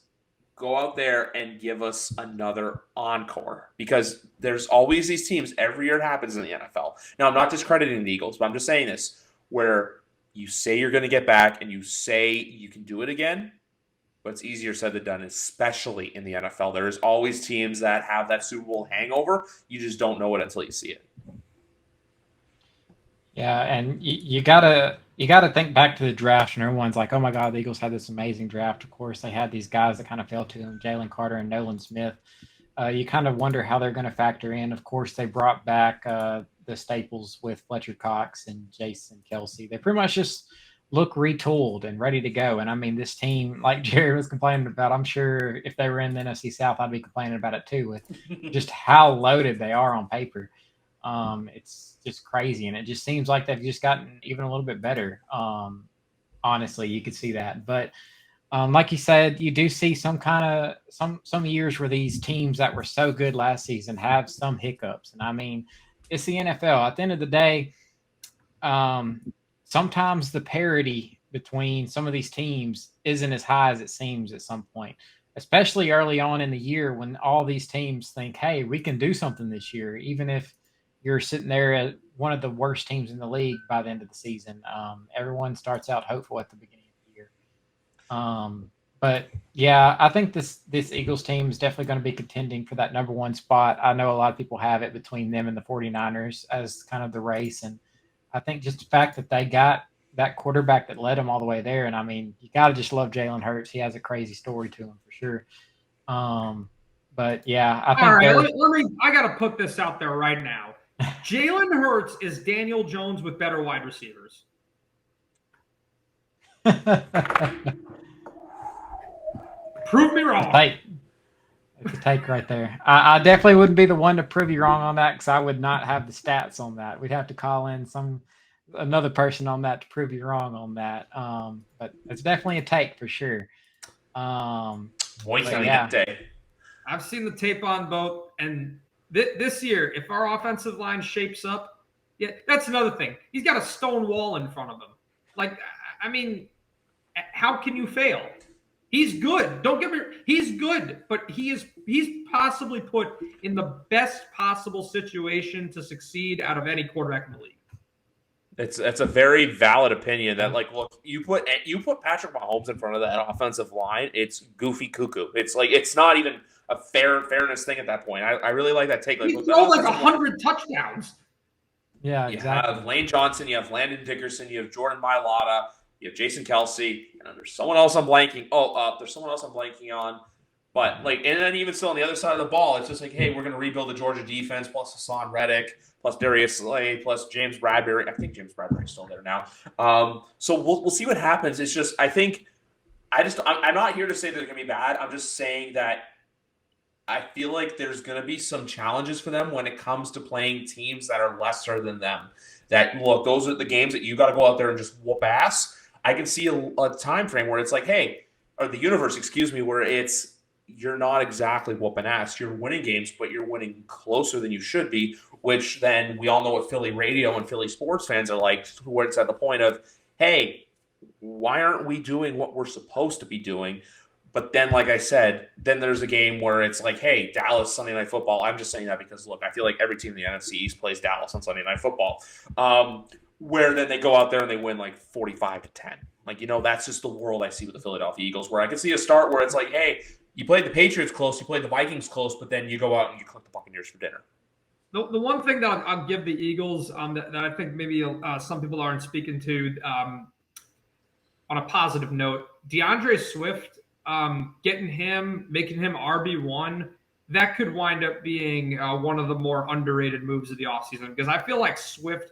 Go out there and give us another encore, because there's always these teams. Every year it happens in the NFL. Now, I'm not discrediting the Eagles, but I'm just saying this, where you say you're going to get back and you say you can do it again, but it's easier said than done, especially in the NFL. There's always teams that have that Super Bowl hangover. You just don't know it until you see it. Yeah, and you gotta think back to the draft, and everyone's like, "Oh my God, the Eagles had this amazing draft." Of course, they had these guys that kind of fell to them: Jalen Carter and Nolan Smith. You kind of wonder how they're going to factor in. Of course, they brought back the staples with Fletcher Cox and Jason Kelsey. They pretty much just look retooled and ready to go. And I mean, this team, like Jerry was complaining about, I'm sure if they were in the NFC South, I'd be complaining about it too, with just how loaded they are on paper. It's just crazy, and it just seems like they've just gotten even a little bit better. Honestly, you could see that, but like you said, you do see some years where these teams that were so good last season have some hiccups, and I mean, it's the NFL. At the end of the day, sometimes the parity between some of these teams isn't as high as it seems at some point, especially early on in the year when all these teams think, "Hey, we can do something this year," even if you're sitting there at one of the worst teams in the league by the end of the season. Everyone starts out hopeful at the beginning of the year. But yeah, I think this Eagles team is definitely going to be contending for that number 1 spot. I know a lot of people have it between them and the 49ers as kind of the race. And I think just the fact that they got that quarterback that led them all the way there. And I mean, you got to just love Jalen Hurts. He has a crazy story to him for sure. But yeah, I think all right, I got to put this out there right now. Jalen Hurts is Daniel Jones with better wide receivers. Prove me wrong. It's a take right there. I definitely wouldn't be the one to prove you wrong on that because I would not have the stats on that. We'd have to call in another person on that to prove you wrong on that. But it's definitely a take for sure. Boy, But yeah. day. I've seen the tape on both, and this year, if our offensive line shapes up, yeah, that's another thing. He's got a stone wall in front of him. Like, I mean, how can you fail? He's good. Don't get me. He's good, but he's possibly put in the best possible situation to succeed out of any quarterback in the league. It's a very valid opinion that, like, look, you put Patrick Mahomes in front of that offensive line, it's goofy cuckoo. It's like it's not even a fairness thing at that point. I really like that take. Like, He's thrown like 100 touchdowns. Yeah, you exactly. have Lane Johnson, you have Landon Dickerson, you have Jordan Mailata, you have Jason Kelsey, and there's someone else I'm blanking. There's someone else I'm blanking on. But like, and then even still on the other side of the ball, it's just like, hey, we're going to rebuild the Georgia defense plus Hassan Reddick, plus Darius Slay, plus James Bradbury. I think James Bradbury's still there now. So we'll see what happens. It's just I'm not here to say they're going to be bad. I'm just saying that I feel like there's going to be some challenges for them when it comes to playing teams that are lesser than them. That, look, those are the games that you got to go out there and just whoop ass. I can see a time frame where it's like, hey, or the universe, where it's you're not exactly whooping ass. You're winning games, but you're winning closer than you should be, which then we all know what Philly radio and Philly sports fans are like, where it's at the point of, hey, why aren't we doing what we're supposed to be doing? But then, like I said, then there's a game where it's like, hey, Dallas, Sunday Night Football. I'm just saying that because, look, I feel like every team in the NFC East plays Dallas on Sunday Night Football, where then they go out there and they win like 45-10. Like, that's just the world I see with the Philadelphia Eagles, where I can see a start where it's like, hey, you played the Patriots close, you played the Vikings close, but then you go out and you cook the Buccaneers for dinner. The one thing that I'll give the Eagles that I think maybe some people aren't speaking to on a positive note, DeAndre Swift, making him RB1, that could wind up being one of the more underrated moves of the offseason, because I feel like Swift,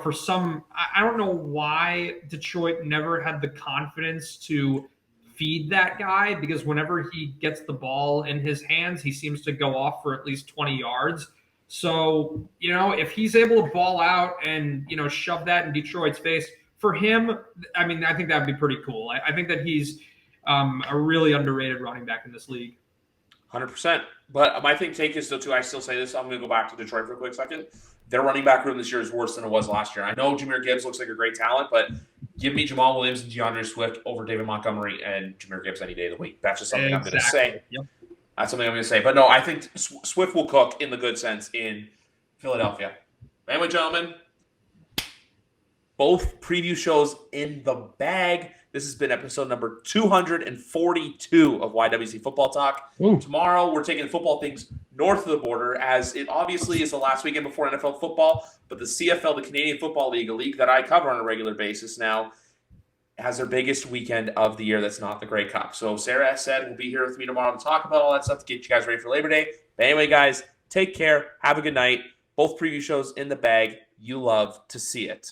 for some, I don't know why Detroit never had the confidence to feed that guy, because whenever he gets the ball in his hands, he seems to go off for at least 20 yards. So, if he's able to ball out and, shove that in Detroit's face, for him, I mean, I think that would be pretty cool. I think that he's a really underrated running back in this league. 100%. But my take is still, too, I still say this. I'm going to go back to Detroit for a quick second. Their running back room this year is worse than it was last year. I know Jahmyr Gibbs looks like a great talent, but give me Jamal Williams and DeAndre Swift over David Montgomery and Jahmyr Gibbs any day of the week. That's just something I'm going to say. Yep. That's something I'm going to say. But no, I think Swift will cook in the good sense in Philadelphia. Anyway, gentlemen, both preview shows in the bag. This has been episode number 242 of YWC Football Talk. Ooh. Tomorrow, we're taking football things north of the border, as it obviously is the last weekend before NFL football, but the CFL, the Canadian Football League, a league that I cover on a regular basis now, has their biggest weekend of the year that's not the Grey Cup. So Sarah said will be here with me tomorrow to talk about all that stuff to get you guys ready for Labor Day. But anyway, guys, take care. Have a good night. Both preview shows in the bag. You love to see it.